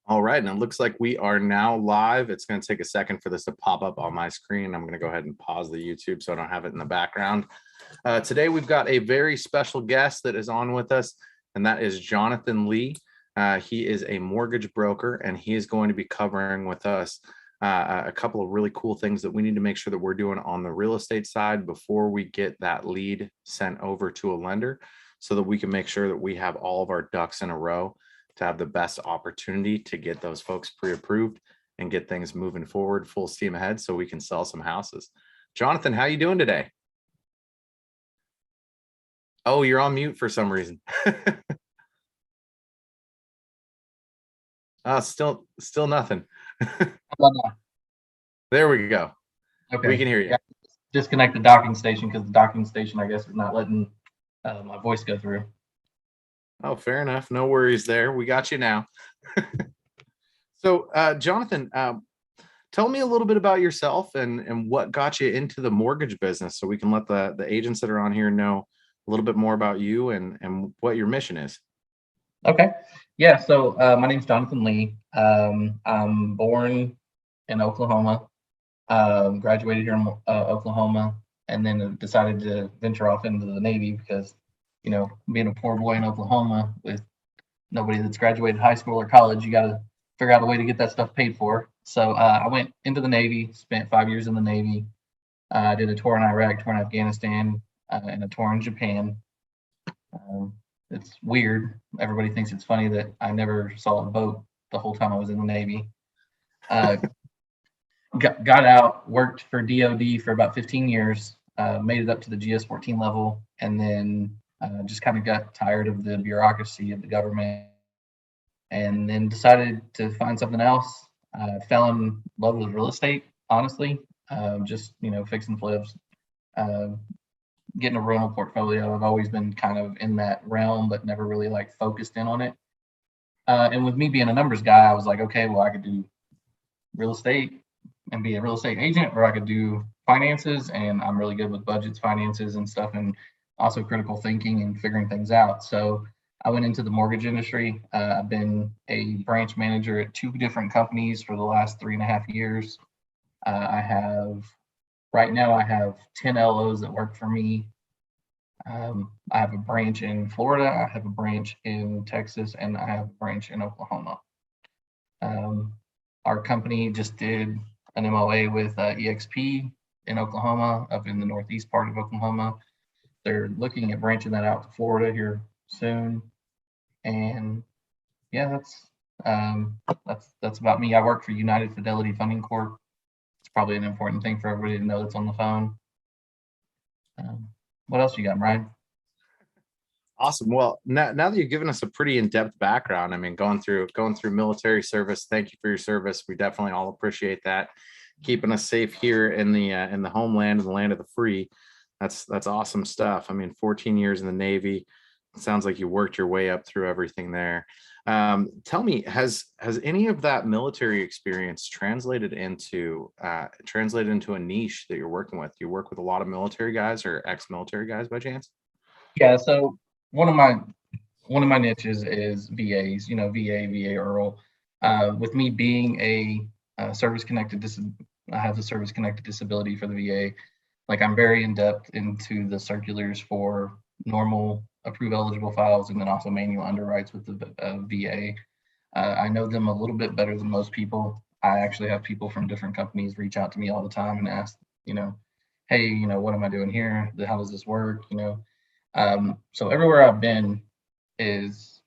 All right, and it looks like we are now live. It's going to take a second for this to pop up on my screen. I'm going to go ahead and pause the YouTube so I don't have it in the background. Today, we've got a very special guest that is on with us, and that is Johnathan Lee. He is a mortgage broker, and he is going to be covering with us a couple of really cool things that we need to make sure that we're doing on the real estate side before we get that lead sent over to a lender, so that we can make sure that we have all of our ducks in a row to have the best opportunity to get those folks pre-approved and get things moving forward full steam ahead so we can sell some houses. Johnathan, how you doing today? Oh, you're on mute for some reason. Still nothing. There we go. Okay. We can hear you. Yeah, disconnect the docking station because the docking station, I guess, is not letting my voice go through. Oh, fair enough. No worries there. We got you now. So, Johnathan, tell me a little bit about yourself and what got you into the mortgage business so we can let the agents that are on here know a little bit more about you and what your mission is. Okay. Yeah. So my name's Johnathan Lee. I'm born in Oklahoma, graduated here in Oklahoma, and then decided to venture off into the Navy because, you know, being a poor boy in Oklahoma with nobody that's graduated high school or college, you got to figure out a way to get that stuff paid for. So I went into the Navy, spent 5 years in the Navy. I did a tour in Iraq, tour in Afghanistan, and a tour in Japan. It's weird. Everybody thinks it's funny that I never saw a boat the whole time I was in the Navy. Got out, worked for DOD for about 15 years, made it up to the GS-14 level, and then just kind of got tired of the bureaucracy of the government, and then decided to find something else. Fell in love with real estate, honestly. Just, you know, fixing flips, getting a rental portfolio. I've always been kind of in that realm, but never really like focused in on it. And with me being a numbers guy, I was like, okay, well, I could do real estate and be a real estate agent, or I could do finances, and I'm really good with budgets, finances, and stuff, and also critical thinking and figuring things out. So I went into the mortgage industry. I've been a branch manager at 2 different companies for the last 3.5 years. Right now I have 10 LOs that work for me. I have a branch in Florida, I have a branch in Texas, and I have a branch in Oklahoma. Our company just did an MOA with EXP in Oklahoma, up in the northeast part of Oklahoma. They're looking at branching that out to Florida here soon. And yeah, that's about me. I work for United Fidelity Funding Corp. It's probably an important thing for everybody to know that's on the phone. What else you got, Brian? Awesome. Well, now that you've given us a pretty in-depth background, I mean, going through military service, thank you for your service. We definitely all appreciate that. Keeping us safe here in the homeland, in the land of the free. That's awesome stuff. I mean, 14 years in the Navy. It sounds like you worked your way up through everything there. Tell me, has any of that military experience translated into a niche that you're working with? Do you work with a lot of military guys or ex-military guys by chance? Yeah, so one of my niches is VAs, you know, VA Earl. With me being a I have a service connected disability for the VA. Like, I'm very in depth into the circulars for normal approved eligible files and then also manual underwrites with the VA. I know them a little bit better than most people. I actually have people from different companies reach out to me all the time and ask, you know, hey, you know, what am I doing here? How does this work? You know, so everywhere I've been is,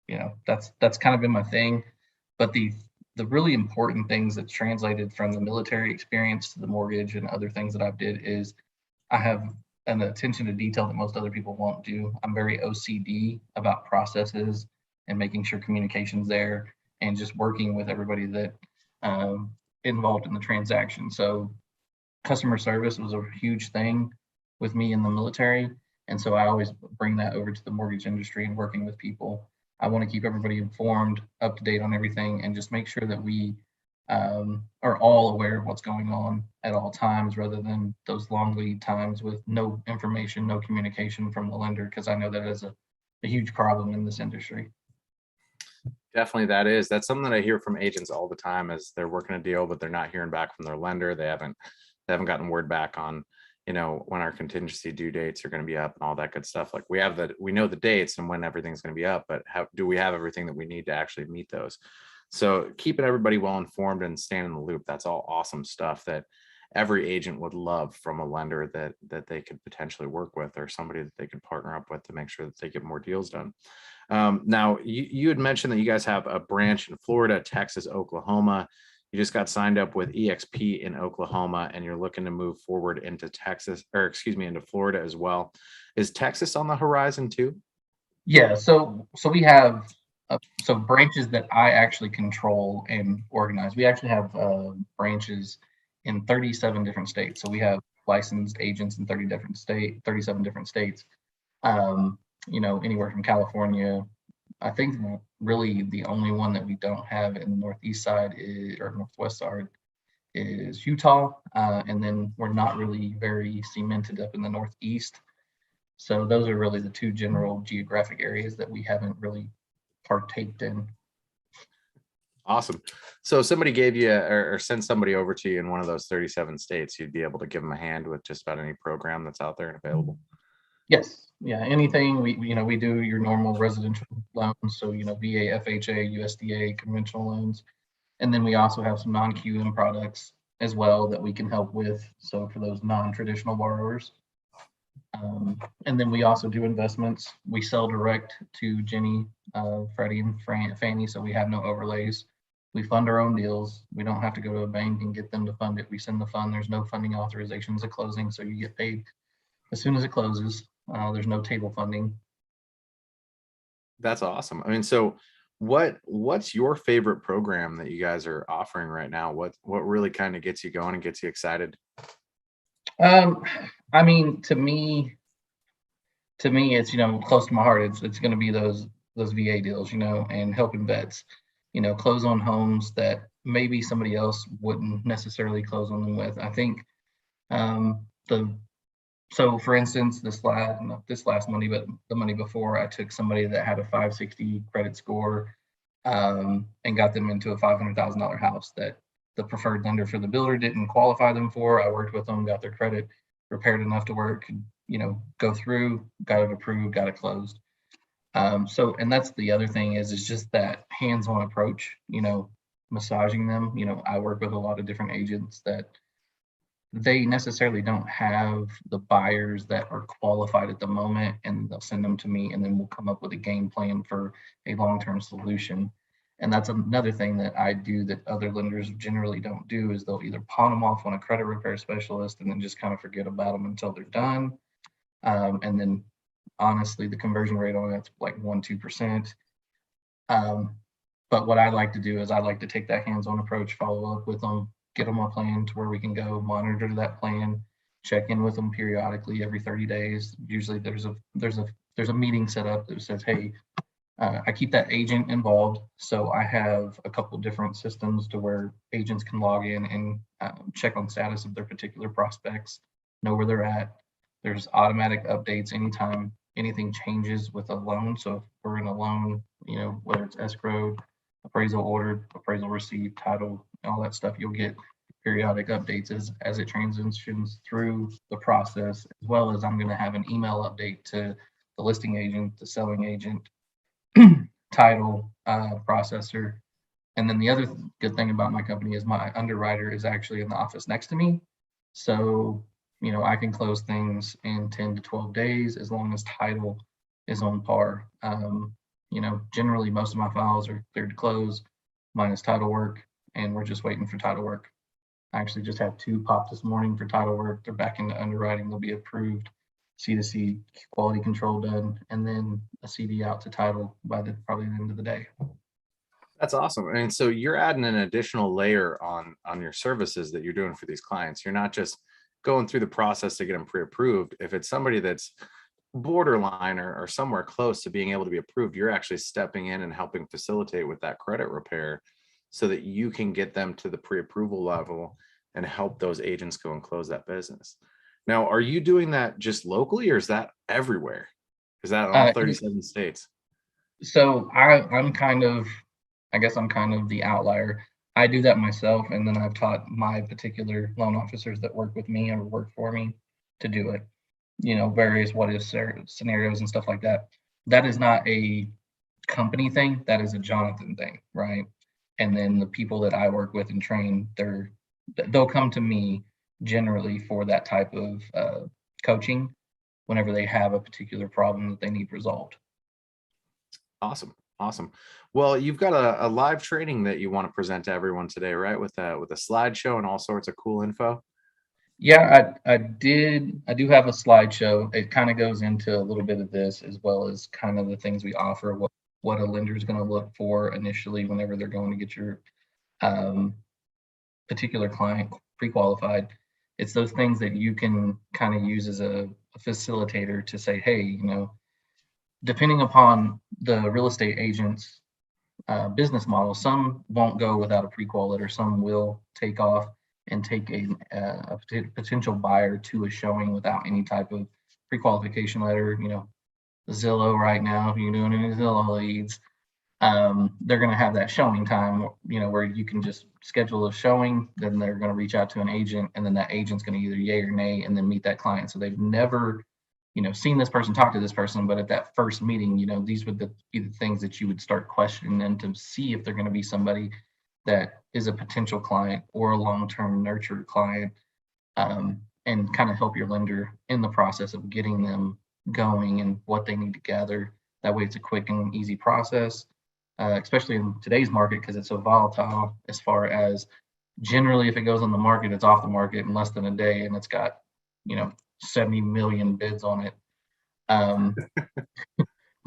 you know, that's kind of been my thing. But the really important things that's translated from the military experience to the mortgage and other things that I've did is I have an attention to detail that most other people won't do. I'm very OCD about processes and making sure communication's there and just working with everybody that involved in the transaction. So customer service was a huge thing with me in the military. And so I always bring that over to the mortgage industry and working with people. I want to keep everybody informed, up to date on everything, and just make sure that we are all aware of what's going on at all times, rather than those long lead times with no information, no communication from the lender, because I know that is a huge problem in this industry. Definitely that's something that I hear from agents all the time is they're working a deal, but they're not hearing back from their lender. They haven't gotten word back on, when our contingency due dates are going to be up and all that good stuff. Like we know the dates and when everything's going to be up, but how do we have everything that we need to actually meet those? So keeping everybody well informed and staying in the loop, that's all awesome stuff that every agent would love from a lender that they could potentially work with, or somebody that they could partner up with to make sure that they get more deals done. Now, you had mentioned that you guys have a branch in Florida, Texas, Oklahoma. You just got signed up with EXP in Oklahoma, and you're looking to move forward into Texas, or excuse me, into Florida as well. Is Texas on the horizon too? Yeah, so we have branches that I actually control and organize. We actually have branches in 37 different states. So we have licensed agents in 37 different states. Anywhere from California. I think really the only one that we don't have in the northeast side or northwest side is Utah, and then we're not really very cemented up in the northeast. So those are really the two general geographic areas that we haven't really partaked in. Awesome. So if somebody gave you or sent somebody over to you in one of those 37 states, you'd be able to give them a hand with just about any program that's out there and available. Yes. Yeah. Anything we do your normal residential loans. So, VA, FHA, USDA, conventional loans. And then we also have some non-QM products as well that we can help with. So for those non-traditional borrowers. And then we also do investments. We sell direct to Ginnie, Freddie, and Fannie. So we have no overlays. We fund our own deals. We don't have to go to a bank and get them to fund it. We send the fund. There's no funding authorizations at closing. So you get paid as soon as it closes. There's no table funding. That's awesome. I mean, so what's your favorite program that you guys are offering right now? What really kind of gets you going and gets you excited? I mean, to me, it's close to my heart. It's going to be those VA deals, and helping vets, close on homes that maybe somebody else wouldn't necessarily close on them with. I think so for instance, not this last money, but the money before, I took somebody that had a 560 credit score and got them into a $500,000 house that the preferred lender for the builder didn't qualify them for. I worked with them, got their credit repaired enough to work, go through, got it approved, got it closed. And that's the other thing is just that hands-on approach, massaging them. I work with a lot of different agents that they necessarily don't have the buyers that are qualified at the moment, and they'll send them to me, and then we'll come up with a game plan for a long-term solution. And that's another thing that I do that other lenders generally don't do is they'll either pawn them off on a credit repair specialist and then just kind of forget about them until they're done. And then honestly, the conversion rate on that's like 1-2%. But what I like to do is I like to take that hands-on approach, follow up with them, get them a plan to where we can go monitor that plan, check in with them periodically every 30 days. Usually there's a meeting set up that says, hey, I keep that agent involved. So I have a couple different systems to where agents can log in and check on status of their particular prospects, know where they're at. There's automatic updates anytime anything changes with a loan. So if we're in a loan, whether it's escrowed, appraisal ordered, appraisal received, title, all that stuff, you'll get periodic updates as it transitions through the process, as well as I'm going to have an email update to the listing agent, the selling agent, title processor. And then the other good thing about my company is my underwriter is actually in the office next to me. So, I can close things in 10 to 12 days as long as title is on par. Generally most of my files are cleared to close, minus title work, and we're just waiting for title work. I actually just had 2 pop this morning for title work. They're back into underwriting. They'll be approved, C2C quality control done, and then a CD out to title by probably the end of the day. That's awesome. And so you're adding an additional layer on your services that you're doing for these clients. You're not just going through the process to get them pre-approved. If it's somebody that's borderline or somewhere close to being able to be approved, you're actually stepping in and helping facilitate with that credit repair so that you can get them to the pre-approval level and help those agents go and close that business. Now, are you doing that just locally, or is that everywhere? Is that all 37 states? So I'm kind of I guess I'm kind of the outlier. I do that myself, and then I've taught my particular loan officers that work with me or work for me to do it. Various what if scenarios and stuff like that. That is not a company thing. That is a Johnathan thing, right? And then the people that I work with and train, they'll come to me generally for that type of coaching whenever they have a particular problem that they need resolved. Awesome. Awesome. Well, you've got a live training that you want to present to everyone today, right? With a slideshow and all sorts of cool info. Yeah, I do have a slideshow. It kind of goes into a little bit of this as well as kind of the things we offer, what a lender is going to look for initially whenever they're going to get your um, particular client pre-qualified. It's those things that you can kind of use as a facilitator to say, hey, depending upon the real estate agent's business model, some won't go without a pre-qual letter, some will take off and take a potential buyer to a showing without any type of pre-qualification letter. Zillow right now, if you're doing any Zillow leads, they're going to have that showing time, where you can just schedule a showing, then they're going to reach out to an agent, and then that agent's going to either yay or nay, and then meet that client. So they've never, seen this person, talk to this person, but at that first meeting, these would be the things that you would start questioning them to see if they're going to be somebody that is a potential client or a long-term nurtured client, and kind of help your lender in the process of getting them going and what they need to gather. That way it's a quick and easy process, especially in today's market because it's so volatile as far as generally if it goes on the market, it's off the market in less than a day and it's got, 70 million bids on it.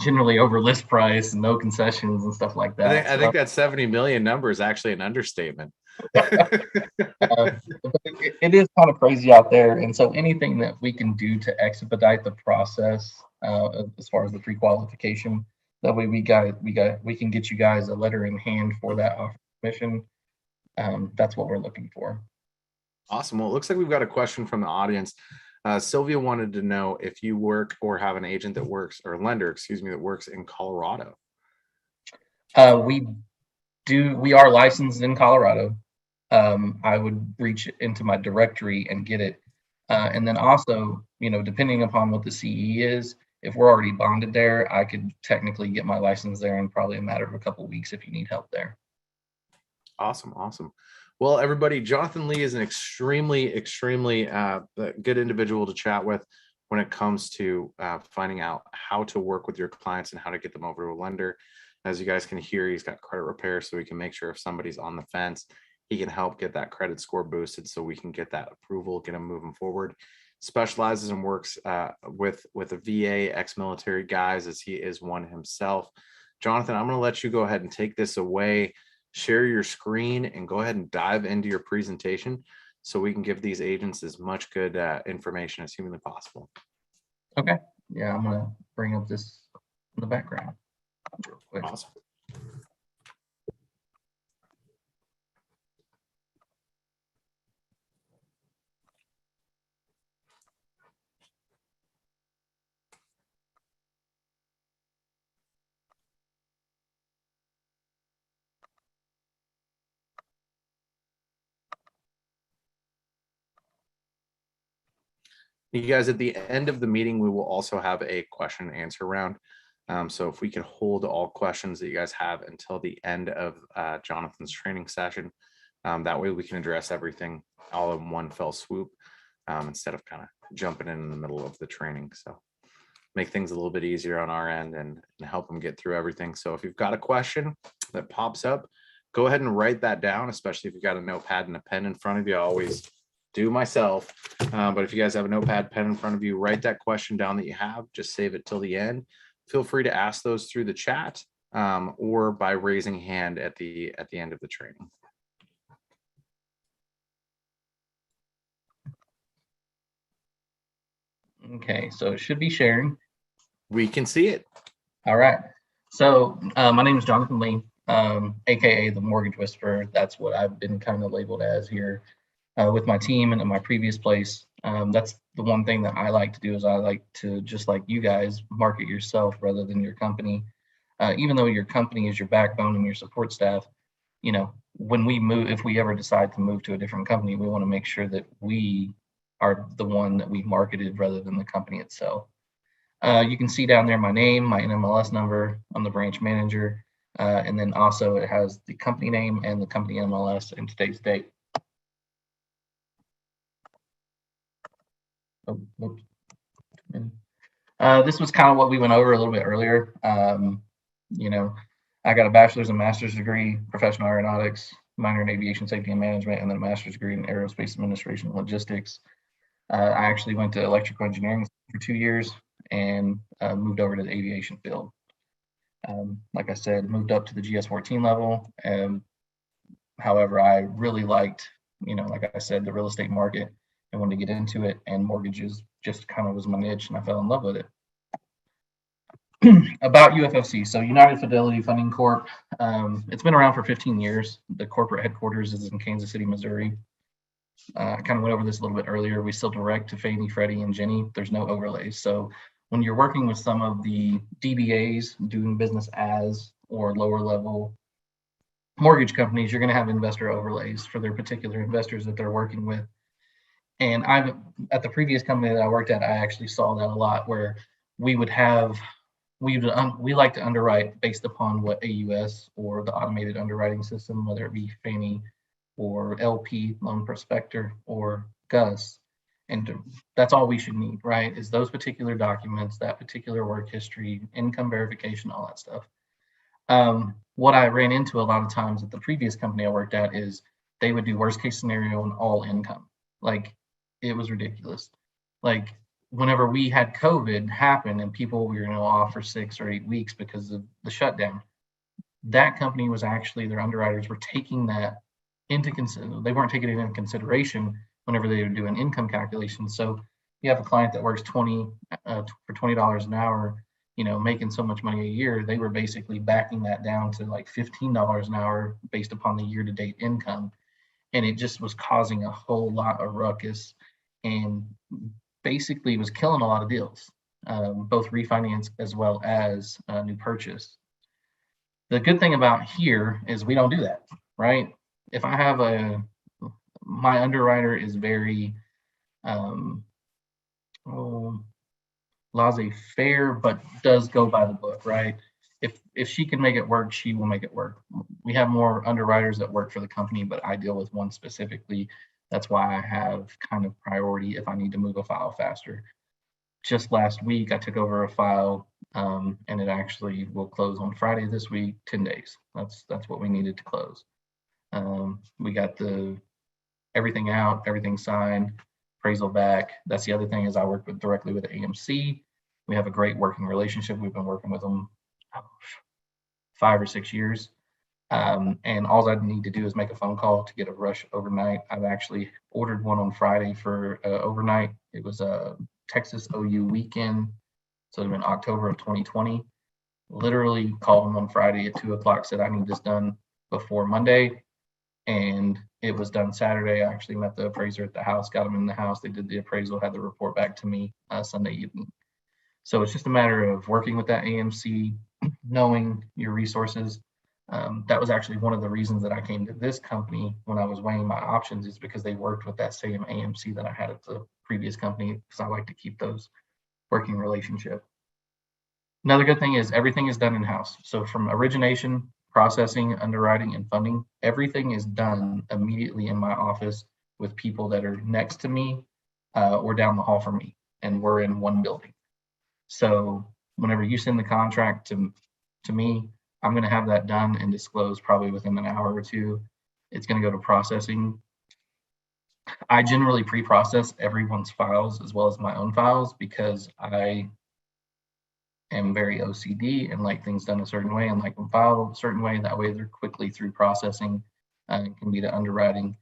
Generally over list price and no concessions and stuff like that. I think that 70 million number is actually an understatement. It is kind of crazy out there. And so anything that we can do to expedite the process as far as the pre-qualification, that way we can get you guys a letter in hand for that offer submission. That's what we're looking for. Awesome. Well, it looks like we've got a question from the audience. Sylvia wanted to know if you work or have an agent that works, or lender, excuse me, that works in Colorado. We are licensed in Colorado. I would reach into my directory and get it. And then also, depending upon what the CE is, if we're already bonded there, I could technically get my license there in probably a matter of a couple of weeks if you need help there. Awesome. Awesome. Well, everybody, Johnathan Lee is an extremely good individual to chat with when it comes to finding out how to work with your clients and how to get them over to a lender. As you guys can hear, he's got credit repair, so we can make sure if somebody's on the fence, he can help get that credit score boosted so we can get that approval, get them moving forward. Specializes and works with a VA, ex-military guys, as he is one himself. Johnathan, I'm going to let you go ahead and take this away, share your screen, and go ahead and dive into your presentation so we can give these agents as much good information as humanly possible. Okay. Yeah, I'm going to bring up this in the background real quick. Awesome. You guys, at the end of the meeting, we will also have a question and answer round. So if we can hold all questions that you guys have until the end of Johnathan's training session, that way we can address everything all in one fell swoop instead of kind of jumping in the middle of the training. So make things a little bit easier on our end and help them get through everything. So if you've got a question that pops up, go ahead and write that down, especially if you've got a notepad and a pen in front of you. I always do myself. But if you guys have a notepad, pen in front of you, write that question down that you have, just save it till the end. Feel free to ask those through the chat or by raising hand at the end of the training. Okay, so it should be sharing. We can see it. All right. So my name is Johnathan Lee, aka the Mortgage Whisperer. That's what I've been kind of labeled as here with my team and in my previous place. That's the one thing that I like to do is I like to, just like you guys, market yourself rather than your company. even though your company is your backbone and your support staff, you know, when we move, if we ever decide to move to a different company, we want to make sure that we are the one that we marketed rather than the company itself. You can see down there my name, my NMLS number. I'm the branch manager. And then also it has the company name and the company MLS and today's date. Oh, whoops. This was kind of what we went over a little bit earlier. You know, I got a bachelor's and master's degree, professional aeronautics, minor in aviation safety and management, and then a master's degree in aerospace administration and logistics. I actually went to electrical engineering for 2 years and moved over to the aviation field. Like I said, moved up to the GS-14 level. However, I really liked, you know, like I said, the real estate market and wanted to get into it, and mortgages just kind of was my niche, and I fell in love with it. About UFFC, so United Fidelity Funding Corp. It's been around for 15 years. The corporate headquarters is in Kansas City, Missouri. I kind of went over this a little bit earlier. We still direct to Fannie, Freddie, and Ginnie. There's no overlays. So when you're working with some of the DBAs, doing business as, or lower level mortgage companies, you're going to have investor overlays for their particular investors that they're working with. And at the previous company that I worked at, I actually saw that a lot, where we would have, we like to underwrite based upon what AUS or the automated underwriting system, whether it be Fannie or LP, loan prospector, or GUS. And that's all we should need, right? Is those particular documents, that particular work history, income verification, all that stuff. What I ran into a lot of times at the previous company I worked at is they would do worst case scenario on all income. Like, it was ridiculous. Like, whenever we had COVID happen and people were, off for 6 or 8 weeks because of the shutdown, that company was actually, their underwriters were taking that into consideration. They weren't taking it into consideration whenever they were doing income calculations. So you have a client that works for $20 an hour, making so much money a year. They were basically backing that down to like $15 an hour based upon the year-to-date income. And it just was causing a whole lot of ruckus, and basically was killing a lot of deals, both refinance as well as new purchase. The good thing about here is we don't do that, right? If I have my underwriter is very laissez-faire, but does go by the book, right? If she can make it work, she will make it work. We have more underwriters that work for the company, but I deal with one specifically. That's why I have kind of priority if I need to move a file faster. Just last week, I took over a file, and it actually will close on Friday this week, 10 days. That's what we needed to close. We got everything out, everything signed, appraisal back. That's the other thing, is I work directly with AMC. We have a great working relationship. We've been working with them 5 or 6 years. And all I need to do is make a phone call to get a rush overnight. I've actually ordered one on Friday for overnight. It was a Texas OU weekend. So in October of 2020, literally called them on Friday at 2:00, said I need this done before Monday. And it was done Saturday. I actually met the appraiser at the house, got them in the house. They did the appraisal, had the report back to me Sunday evening. So it's just a matter of working with that AMC, knowing your resources. That was actually one of the reasons that I came to this company when I was weighing my options, is because they worked with that same AMC that I had at the previous company, because I like to keep those working relationship. Another good thing is everything is done in-house. So from origination, processing, underwriting, and funding, everything is done immediately in my office with people that are next to me or down the hall from me, and we're in one building. So whenever you send the contract to me, I'm going to have that done and disclosed probably within an hour or two. It's going to go to processing. I generally pre-process everyone's files as well as my own files, because I am very OCD and like things done a certain way, and like them filed a certain way. That way they're quickly through processing and can be to underwriting.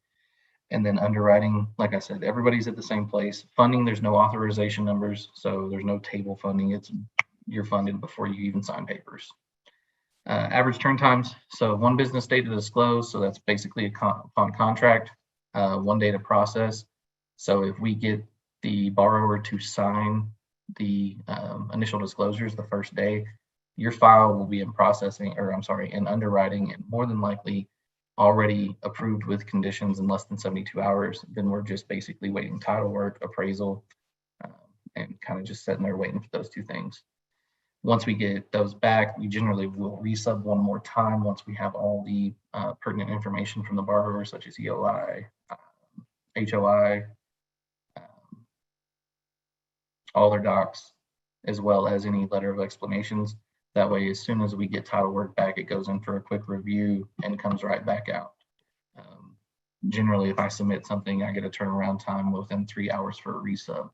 And then underwriting, like I said, everybody's at the same place. Funding, there's no authorization numbers, so there's no table funding. You're funded before you even sign papers. Average turn times, so 1 business day to disclose, so that's basically upon contract, 1 day to process. So if we get the borrower to sign the initial disclosures the first day, your file will be in processing, or I'm sorry, in underwriting, and more than likely already approved with conditions in less than 72 hours. Then we're just basically waiting title work, appraisal, and kind of just sitting there waiting for those two things. Once we get those back, we generally will resub one more time once we have all the pertinent information from the borrower, such as EOI, HOI, all their docs, as well as any letter of explanations. That way, as soon as we get title work back, it goes in for a quick review and comes right back out. Generally, if I submit something, I get a turnaround time within 3 hours for a resub.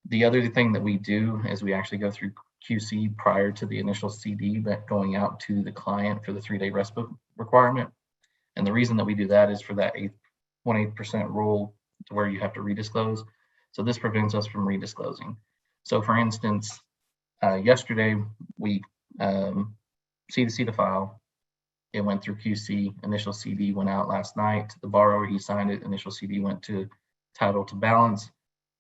The other thing that we do is we actually go through QC prior to the initial CD going out to the client for the 3-day respite requirement. And the reason that we do that is for that 1/8% rule to where you have to redisclose. So this prevents us from redisclosing. So for instance, yesterday we C2C the file. It went through QC. Initial CD went out last night to the borrower. He signed it. Initial CD went to title to balance.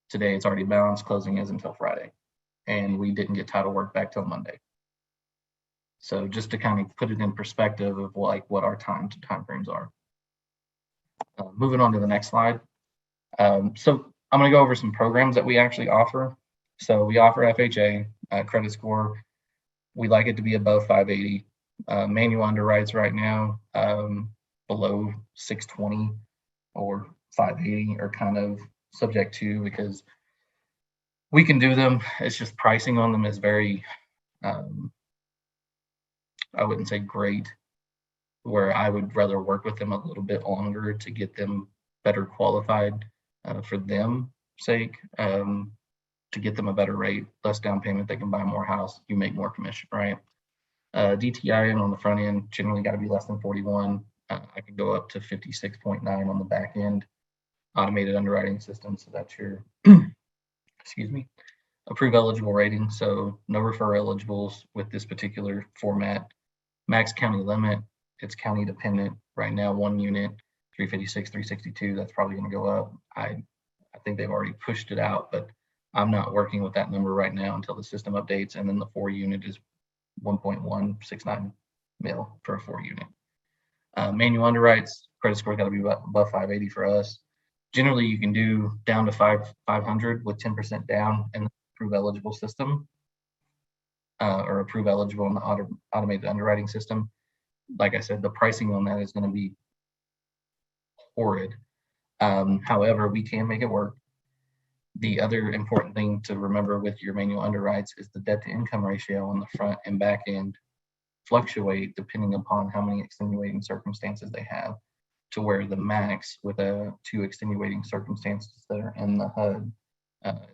Today it's already balanced. Closing is until Friday, and we didn't get title work back till Monday. So just to kind of put it in perspective of like what our time frames are. Moving on to the next slide. So I'm going to go over some programs that we actually offer. So we offer FHA credit score. We like it to be above 580. Manual underwrites right now below 620 or 580 are kind of subject to, because we can do them. It's just pricing on them is very, I wouldn't say great, where I would rather work with them a little bit longer to get them better qualified for them sake, to get them a better rate, less down payment, they can buy more house, you make more commission, right? DTI on the front end generally got to be less than 41. I can go up to 56.9 on the back end. Automated underwriting system, so that's your excuse me, approve eligible rating. So no refer eligibles with this particular format. Max county limit, it's county dependent. Right now, 1 unit, 356, 362. That's probably going to go up. I think they've already pushed it out, but I'm not working with that number right now until the system updates. And then the 4 unit is 1.169 mil for a 4 unit. Manual underwrites, credit score got to be above 580 for us. Generally, you can do down to 500 with 10% down in the approve eligible system, or approve eligible in the automated underwriting system. Like I said, the pricing on that is going to be horrid. However, we can make it work. The other important thing to remember with your manual underwrites is the debt to income ratio on the front and back end fluctuate depending upon how many extenuating circumstances they have, to where the max with 2 extenuating circumstances that are in the HUD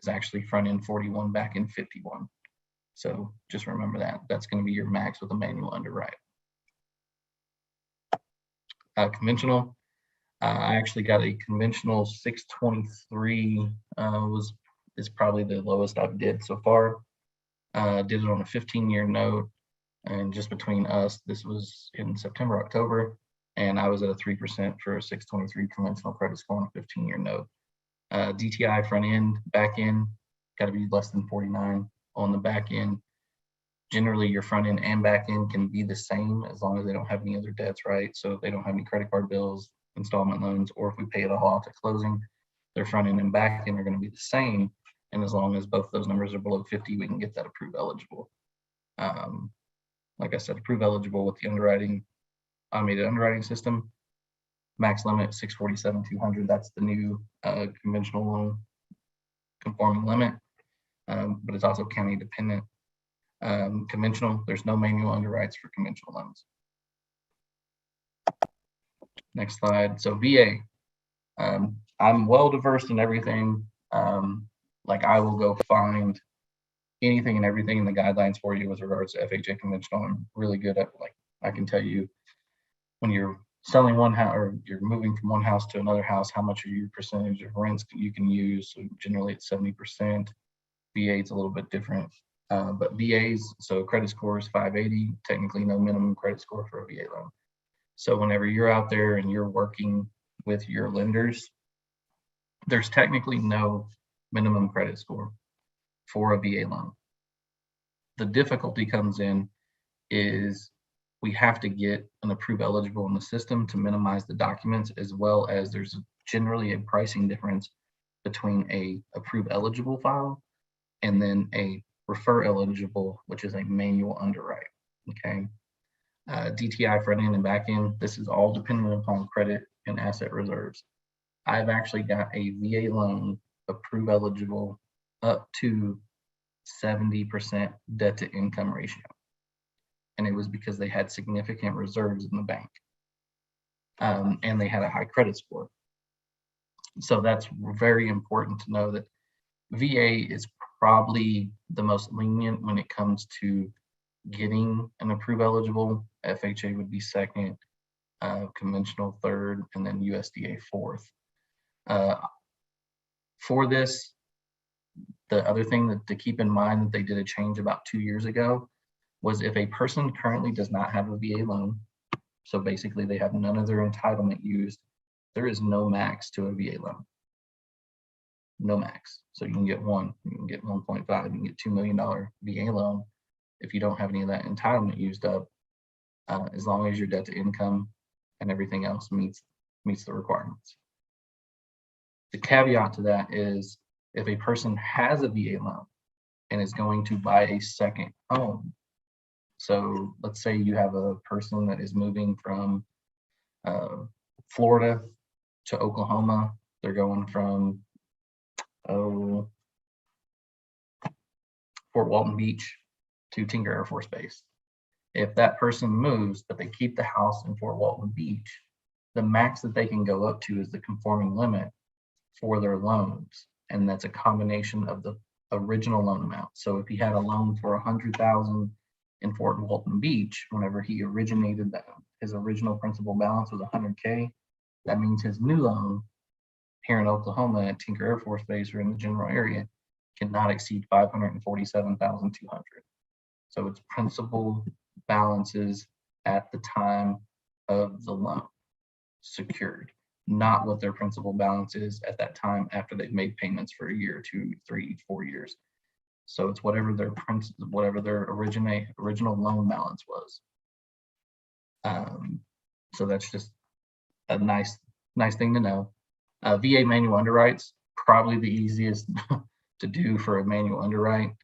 is actually front end 41, back end 51. So just remember that. That's going to be your max with a manual underwrite. Conventional. I actually got a conventional 623 is probably the lowest I've did so far. Did it on a 15-year note, and just between us, this was in September, October, and I was at a 3% for a 623 conventional credit score on a 15-year note. DTI front end, back end, got to be less than 49 on the back end. Generally, your front end and back end can be the same as long as they don't have any other debts, right? So if they don't have any credit card bills, installment loans, or if we pay it all off at closing, their front end and back end are going to be the same. And as long as both those numbers are below 50, we can get that approve eligible. Like I said, approve eligible with the automated underwriting system. Max limit 647,200. That's the new conventional loan conforming limit, but it's also county dependent. Conventional, there's no manual underwrites for conventional loans. Next slide. So VA, I'm well diverse in everything. Like I will go find anything and everything in the guidelines for you with regards to FHA conventional. I'm really good at, like, I can tell you when you're selling one house or you're moving from one house to another house, how much of your percentage of rents you can use. So generally it's 70%. VA is a little bit different. But VAs, so credit score is 580, technically no minimum credit score for a VA loan. So whenever you're out there and you're working with your lenders, there's technically no minimum credit score for a VA loan. The difficulty comes in is we have to get an approve eligible in the system to minimize the documents, as well as there's generally a pricing difference between a approve eligible file and then a refer eligible, which is a manual underwrite. Okay. DTI front end and back end, this is all dependent upon credit and asset reserves. I've actually got a VA loan approve eligible up to 70% debt to income ratio. And it was because they had significant reserves in the bank. And they had a high credit score. So that's very important to know that VA is probably the most lenient when it comes to getting an approve eligible. FHA would be second, conventional third, and then USDA fourth. For this, the other thing that to keep in mind that they did a change about 2 years ago was if a person currently does not have a VA loan, so basically they have none of their entitlement used, there is no max to a VA loan. No max. So you can get one, you can get 1.5, you can get $2 million VA loan if you don't have any of that entitlement used up, as long as your debt to income and everything else meets the requirements. The caveat to that is if a person has a VA loan and is going to buy a second home. So let's say you have a person that is moving from Florida to Oklahoma. They're going from Fort Walton Beach to Tinker Air Force Base. If that person moves, but they keep the house in Fort Walton Beach, the max that they can go up to is the conforming limit for their loans. And that's a combination of the original loan amount. So if he had a loan for $100,000 in Fort Walton Beach, whenever he originated that, his original principal balance was $100K. That means his new loan here in Oklahoma at Tinker Air Force Base or in the general area cannot exceed $547,200. So it's principal balances at the time of the loan secured, not what their principal balance is at that time after they've made payments for a year, 2, 3, 4 years. So it's whatever their original loan balance was. So that's just a nice thing to know. VA manual underwrites, probably the easiest to do for a manual underwrite.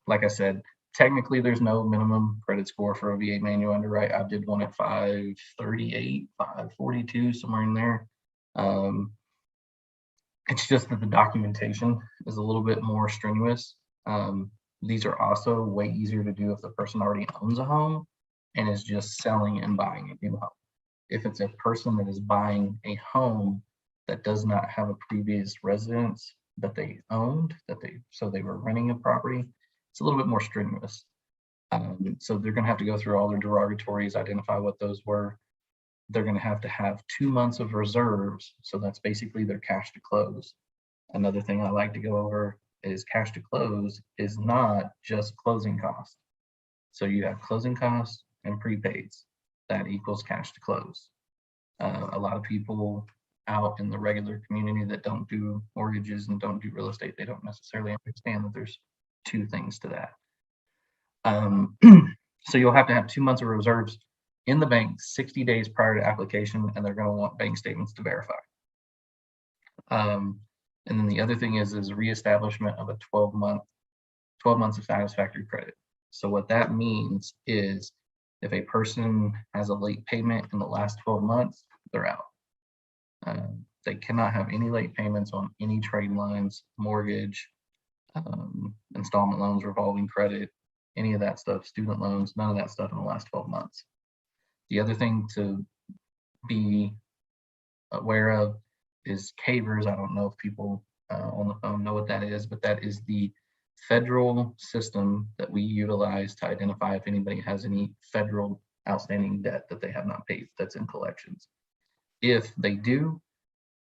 Like I said, technically there's no minimum credit score for a VA manual underwrite. I did one at 538, 542, somewhere in there. It's just that the documentation is a little bit more strenuous. These are also way easier to do if the person already owns a home and is just selling and buying a new home. If it's a person that is buying a home that does not have a previous residence that they owned, so they were renting a property, it's a little bit more strenuous. So they're going to have to go through all their derogatories, identify what those were. They're going to have 2 months of reserves. So that's basically their cash to close. Another thing I like to go over is cash to close is not just closing costs. So you have closing costs and prepaids. That equals cash to close. A lot of people out in the regular community that don't do mortgages and don't do real estate, they don't necessarily understand that there's two things to that. So you'll have to have 2 months of reserves in the bank 60 days prior to application, and they're going to want bank statements to verify. And then the other thing is reestablishment of a 12 months of satisfactory credit. So what that means is if a person has a late payment in the last 12 months, they're out. They cannot have any late payments on any trade lines, mortgage, installment loans, revolving credit, any of that stuff, student loans, none of that stuff in the last 12 months. The other thing to be aware of is CAVERS. I don't know if people on the phone know what that is, but that is the federal system that we utilize to identify if anybody has any federal outstanding debt that they have not paid that's in collections. If they do,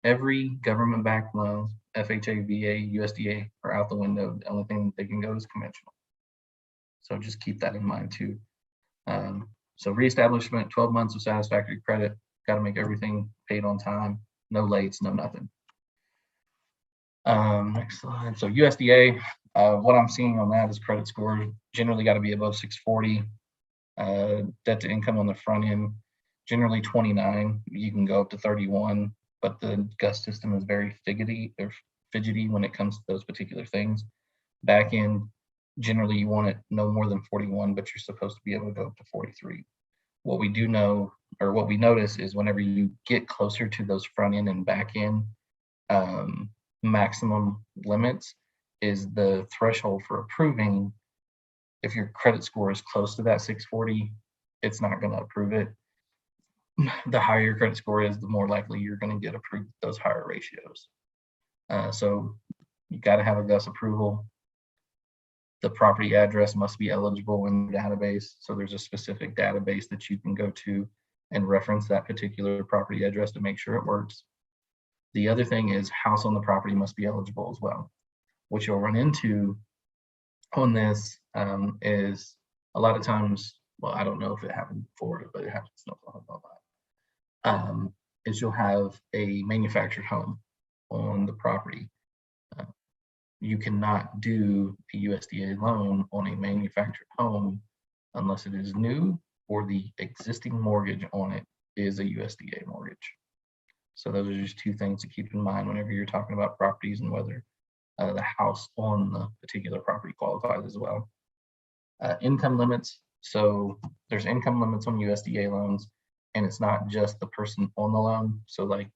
every government-backed loan, FHA, VA, USDA are out the window. The only thing they can go is conventional. So just keep that in mind too. So reestablishment, 12 months of satisfactory credit, got to make everything paid on time, no lates, no nothing. Next slide. So USDA, what I'm seeing on that is credit score generally got to be above 640. Debt to income on the front end, generally 29. You can go up to 31, but the GUS system is very fidgety when it comes to those particular things. Back end, generally you want it no more than 41, but you're supposed to be able to go up to 43. What we do know, or what we notice, is whenever you get closer to those front end and back end maximum limits, is the threshold for approving. If your credit score is close to that 640, it's not going to approve it. The higher your credit score is, the more likely you're going to get approved those higher ratios. So you got to have a GUS approval. The property address must be eligible in the database. So there's a specific database that you can go to and reference that particular property address to make sure it works. The other thing is house on the property must be eligible as well. What you'll run into on this is a lot of times, well, I don't know if it happened in Florida, but it happens in Oklahoma a lot, is you'll have a manufactured home on the property. You cannot do a USDA loan on a manufactured home unless it is new or the existing mortgage on it is a USDA mortgage. So those are just two things to keep in mind whenever you're talking about properties and whether the house on the particular property qualifies as well. Income limits. So there's income limits on USDA loans, and it's not just the person on the loan. So like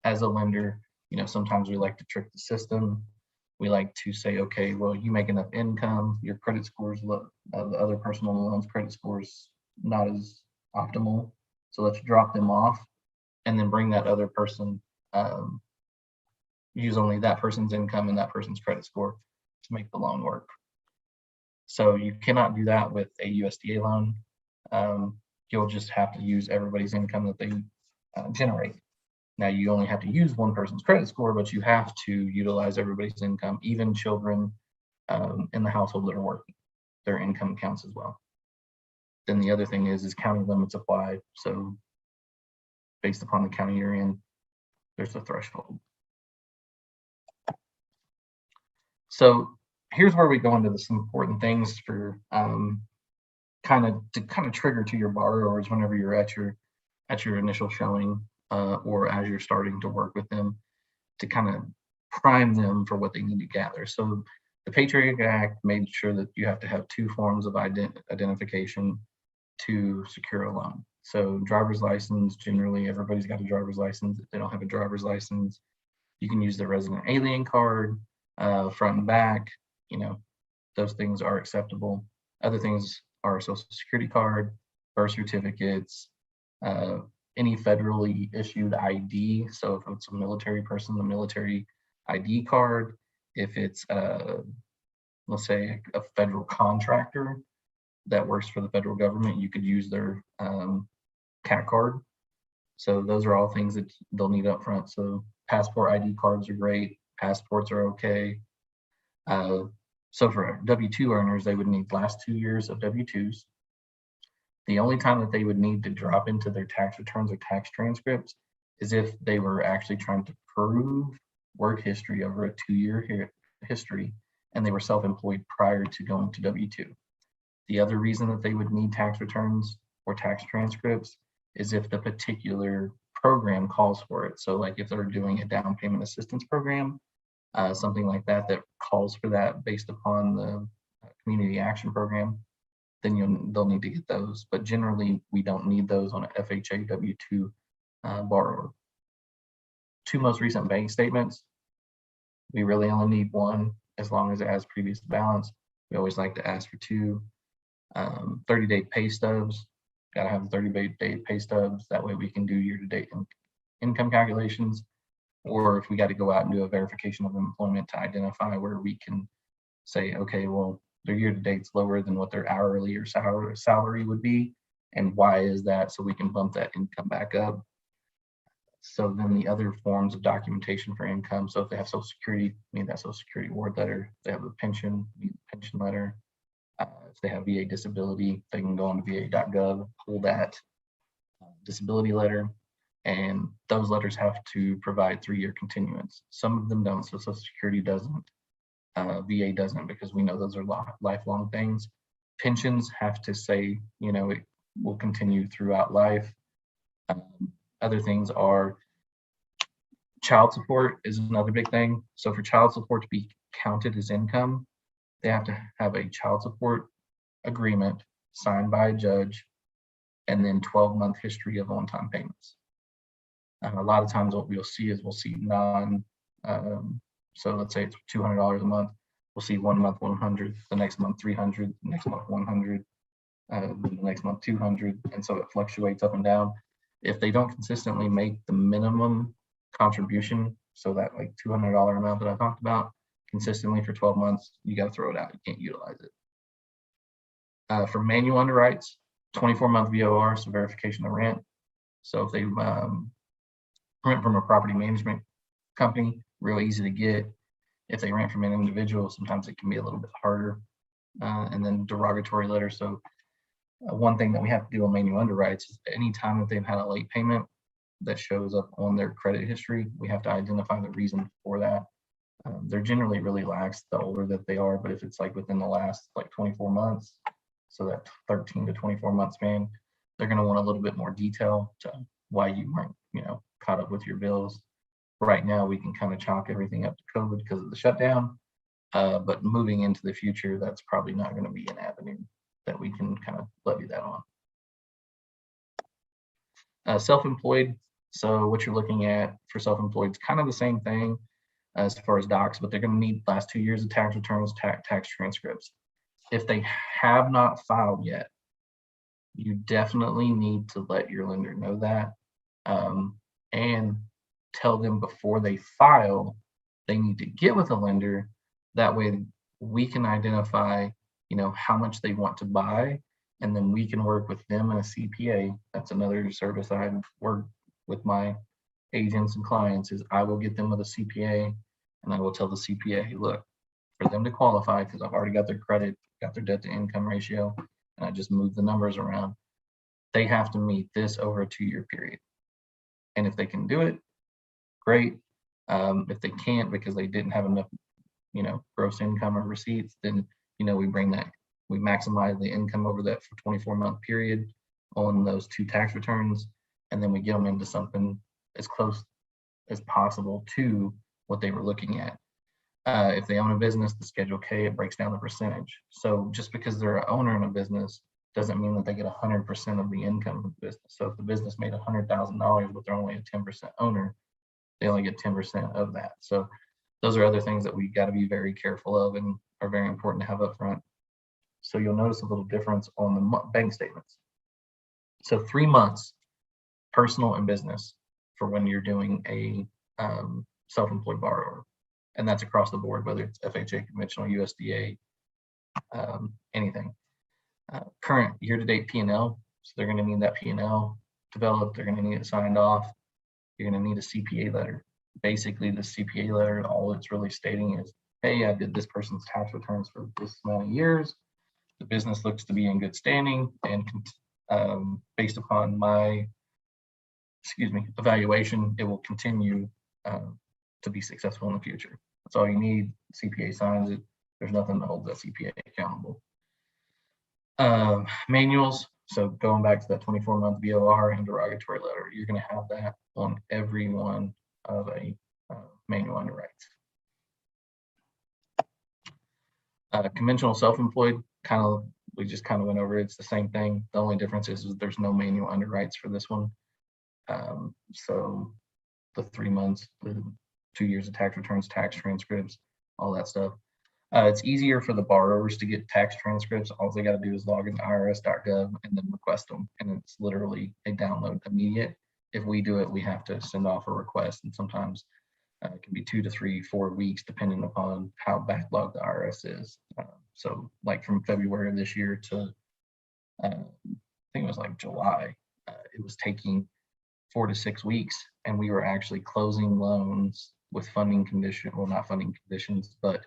as a lender, sometimes we like to trick the system. We like to say, okay, well, you make enough income, your credit score is low. The other person on the loan's credit score is not as optimal. So let's drop them off and then bring that other person, use only that person's income and that person's credit score to make the loan work. So you cannot do that with a USDA loan. You'll just have to use everybody's income that they generate. Now you only have to use one person's credit score, but you have to utilize everybody's income, even children in the household that are working. Their income counts as well. Then the other thing is county limits apply. So based upon the county you're in, there's a threshold. So here's where we go into some important things for kind of trigger to your borrowers whenever you're at your initial showing or as you're starting to work with them, to kind of prime them for what they need to gather. So the Patriot Act made sure that you have to have two forms of identification to secure a loan. So driver's license, generally everybody's got a driver's license. If they don't have a driver's license, you can use the resident alien card, front and back, those things are acceptable. Other things are social security card, birth certificates, any federally issued ID. So if it's a military person, the military ID card. If it's, let's say, a federal contractor that works for the federal government, you could use their CAT card. So those are all things that they'll need up front. So passport ID cards are great. Passports are okay. So for W-2 earners, they would need last 2 years of W-2s. The only time that they would need to drop into their tax returns or tax transcripts is if they were actually trying to prove work history over a 2-year history and they were self-employed prior to going to W-2. The other reason that they would need tax returns or tax transcripts is if the particular program calls for it. So like if they're doing a down payment assistance program, something like that calls for that based upon the community action program, then they'll need to get those. But generally, we don't need those on an FHA W-2 borrower. 2 most recent bank statements, we really only need one as long as it has previous balance. We always like to ask for 2. 30-day pay stubs, got to have 30-day pay stubs. That way we can do year-to-date income calculations. Or if we got to go out and do a verification of employment to identify where we can say, okay, well, their year-to-date's lower than what their hourly or salary would be. And why is that? So we can bump that income back up. So then the other forms of documentation for income. So if they have Social Security, need that Social Security award letter. If they have a pension, need a pension letter. If they have VA disability, they can go on to va.gov, pull that disability letter. and those letters have to provide 3-year continuance. Some of them don't, so Social Security doesn't, VA doesn't, because we know those are lifelong things. Pensions have to say, it will continue throughout life. Other things are child support is another big thing. So for child support to be counted as income, they have to have a child support agreement signed by a judge, and then 12-month history of on-time payments. A lot of times what we'll see is so let's say it's $200 a month. We'll see 1 month 100, the next month 300, the next month 100, the next month 200, and so it fluctuates up and down. If they don't consistently make the minimum contribution, so that like $200 amount that I talked about, consistently for 12 months, you got to throw it out. You can't utilize it. For manual underwrites, 24-month VOR, so verification of rent. So if they rent from a property management company, real easy to get. If they rent from an individual, sometimes it can be a little bit harder. And then derogatory letters. So one thing that we have to do on manual underwrites is anytime that they've had a late payment that shows up on their credit history, we have to identify the reason for that. They're generally really lax the older that they are, but if it's like within the last like 24 months, so that 13 to 24 month span, they're going to want a little bit more detail to why you weren't, caught up with your bills. Right now, we can kind of chalk everything up to COVID because of the shutdown, but moving into the future, that's probably not going to be an avenue that we can kind of levy that on. Self-employed. So what you're looking at for self-employed is kind of the same thing as far as docs, but they're going to need last 2 years of tax returns, tax transcripts. If they have not filed yet, you definitely need to let your lender know that, and tell them before they file, they need to get with a lender. That way we can identify, how much they want to buy, and then we can work with them and a CPA. That's another service I work with my agents and clients is I will get them with a CPA, and I will tell the CPA, hey, look, for them to qualify, because I've already got their credit, got their debt to income ratio, and I just move the numbers around, they have to meet this over a 2-year period. And if they can do it, great. If they can't because they didn't have enough, gross income or receipts, then, we maximize the income over that 24-month period on those 2 tax returns, and then we get them into something as close as possible to what they were looking at. If they own a business, the Schedule K, it breaks down the percentage. So just because they're an owner in a business doesn't mean that they get 100% of the income of the business. So if the business made $100,000, but they're only a 10% owner, they only get 10% of that. So those are other things that we got to be very careful of and are very important to have up front. So you'll notice a little difference on the bank statements. So 3 months, personal and business, for when you're doing a self-employed borrower. And that's across the board, whether it's FHA, conventional, USDA, anything. Current year-to-date P&L, so they're going to need that P&L developed. They're going to need it signed off. You're going to need a CPA letter. Basically, the CPA letter, all it's really stating is, hey, I did this person's tax returns for this amount of years. The business looks to be in good standing, and based upon my, evaluation, it will continue to be successful in the future. That's all you need. CPA signs it. There's nothing to hold that CPA accountable. Manuals. So going back to that 24-month VOR and derogatory letter, you're going to have that on every one of a manual underwrites. Conventional self-employed, we just went over it. It's the same thing. The only difference is there's no manual underwrites for this one. So the 3 months, the 2 years of tax returns, tax transcripts, all that stuff. It's easier for the borrowers to get tax transcripts. All they got to do is log into irs.gov and then request them. And it's literally a download immediate. If we do it, we have to send off a request. And sometimes it can be 2 to 3, 4 weeks, depending upon how backlogged the IRS is. So like from February of this year to, I think it was like July, it was taking 4 to 6 weeks. And we were actually closing loans with funding condition, well, not funding conditions, but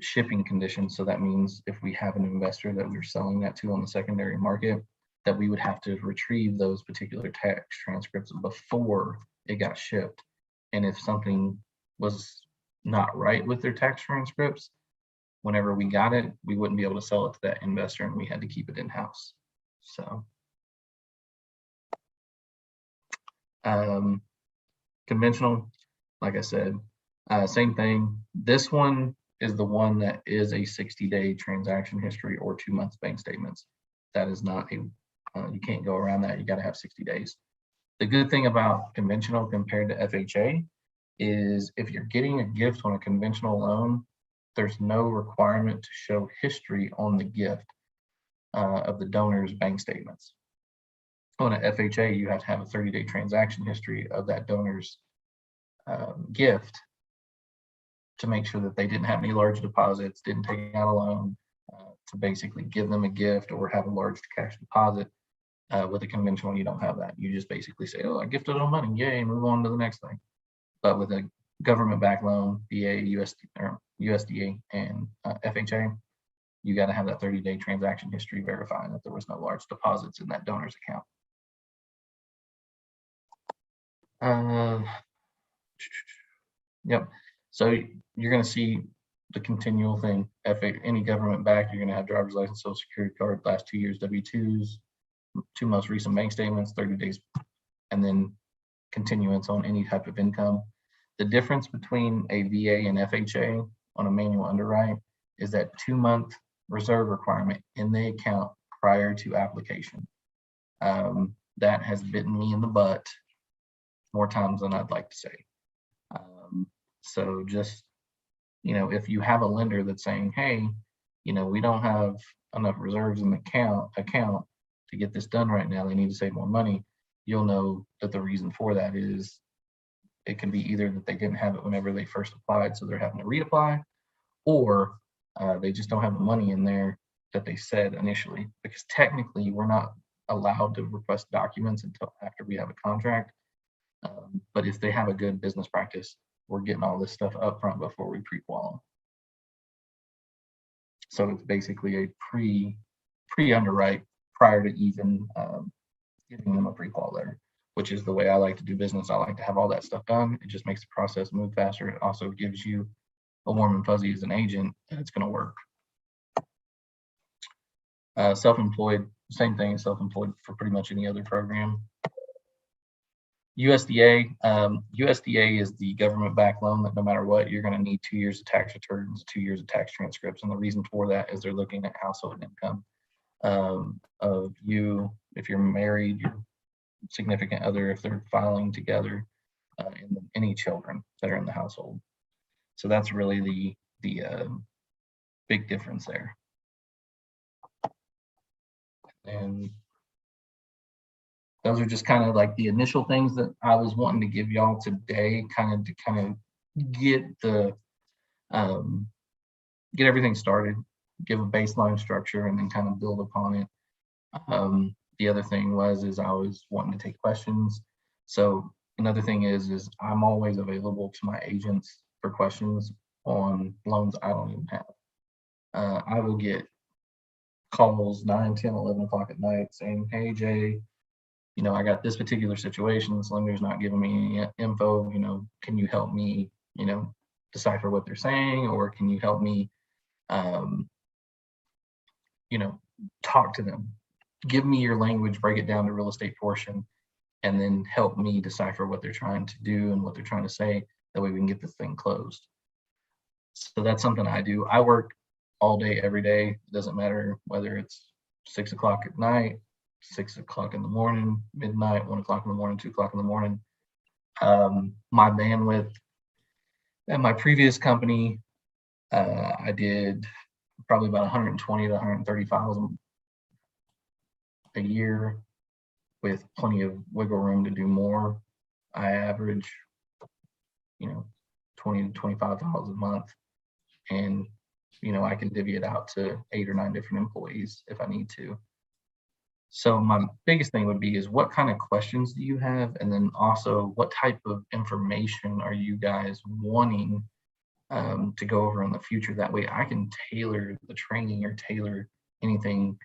shipping conditions. So that means if we have an investor that we're selling that to on the secondary market, that we would have to retrieve those particular tax transcripts before it got shipped. And if something was not right with their tax transcripts, whenever we got it, we wouldn't be able to sell it to that investor, and we had to keep it in-house. So conventional, like I said, same thing. This one is the one that is a 60-day transaction history or 2 months bank statements. That is not a, you can't go around that. You got to have 60 days. The good thing about conventional compared to FHA is if you're getting a gift on a conventional loan, there's no requirement to show history on the gift of the donor's bank statements. On an FHA, you have to have a 30-day transaction history of that donor's gift to make sure that they didn't have any large deposits, didn't take out a loan to basically give them a gift or have a large cash deposit. With a conventional, you don't have that. You just basically say, oh, I gifted them money, yay, move on to the next thing. But with a government-backed loan, VA, USDA, and FHA, you got to have that 30-day transaction history verifying that there was no large deposits in that donor's account. Yep. So you're going to see the continual thing. Any government backed, you're going to have driver's license, social security card, last 2 years W-2s, 2 most recent bank statements, 30 days, and then continuance on any type of income. The difference between a VA and FHA on a manual underwrite is that 2-month reserve requirement in the account prior to application. That has bitten me in the butt more times than I'd like to say. So just, if you have a lender that's saying, hey, we don't have enough reserves in the account to get this done right now, they need to save more money, you'll know that the reason for that is it can be either that they didn't have it whenever they first applied, so they're having to reapply, or they just don't have the money in there that they said initially, because technically we're not allowed to request documents until after we have a contract. But if they have a good business practice, we're getting all this stuff up front before we pre-qual them. So it's basically a pre-underwrite prior to even giving them a pre-qual letter, which is the way I like to do business. I like to have all that stuff done. It just makes the process move faster. It also gives you a warm and fuzzy as an agent that it's going to work. Self-employed, same thing, self-employed for pretty much any other program. USDA is the government-backed loan that no matter what, you're going to need 2 years of tax returns, 2 years of tax transcripts. And the reason for that is they're looking at household income of you, if you're married, your significant other, if they're filing together, and any children that are in the household. So that's really the big difference there. And those are just kind of like the initial things that I was wanting to give y'all today, kind of get the get everything started, give a baseline structure, and then kind of build upon it. The other thing is I was wanting to take questions. So another thing is I'm always available to my agents for questions on loans I don't even have. I will get calls 9, 10, 11 o'clock at night saying, hey, Jay, I got this particular situation. This lender's not giving me any info. Can you help me, decipher what they're saying, or can you help me, talk to them? Give me your language, break it down to real estate portion, and then help me decipher what they're trying to do and what they're trying to say. That way we can get this thing closed. So that's something I do. I work all day, every day. It doesn't matter whether it's 6 o'clock at night, 6 o'clock in the morning, midnight, 1 o'clock in the morning, 2 o'clock in the morning. My bandwidth at my previous company, I did probably about 120 to 130,000 a year with plenty of wiggle room to do more. I average, 20 to 25,000 a month, and I can divvy it out to 8 or 9 different employees if I need to. So my biggest thing would be is what kind of questions do you have? And then also what type of information are you guys wanting to go over in the future? That way I can tailor the training or tailor anything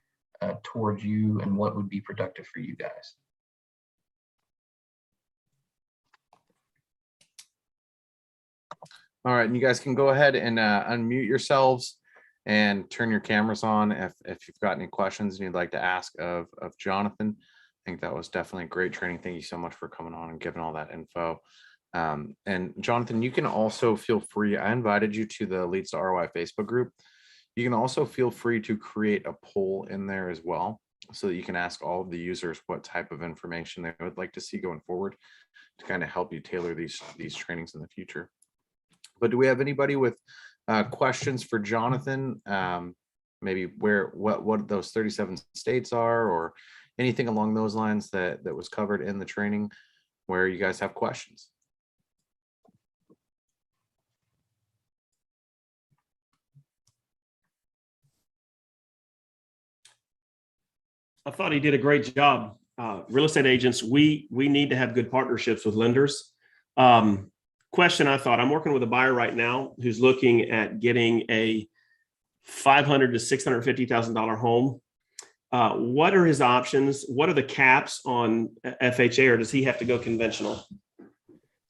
towards you and what would be productive for you guys. All right, and you guys can go ahead and unmute yourselves and turn your cameras on if you've got any questions and you'd like to ask of Johnathan. I think that was definitely a great training. Thank you so much for coming on and giving all that info. And Johnathan, you can also feel free. I invited you to the Leads to ROI Facebook group. You can also feel free to create a poll in there as well, so that you can ask all of the users what type of information they would like to see going forward to kind of help you tailor these trainings in the future. But do we have anybody with questions for Johnathan? Maybe what those 37 states are, or anything along those lines that was covered in the training where you guys have questions? I thought he did a great job. Real estate agents, we need to have good partnerships with lenders. Question I thought, I'm working with a buyer right now who's looking at getting a $500,000 to $650,000 home. What are his options? What are the caps on FHA, or does he have to go conventional?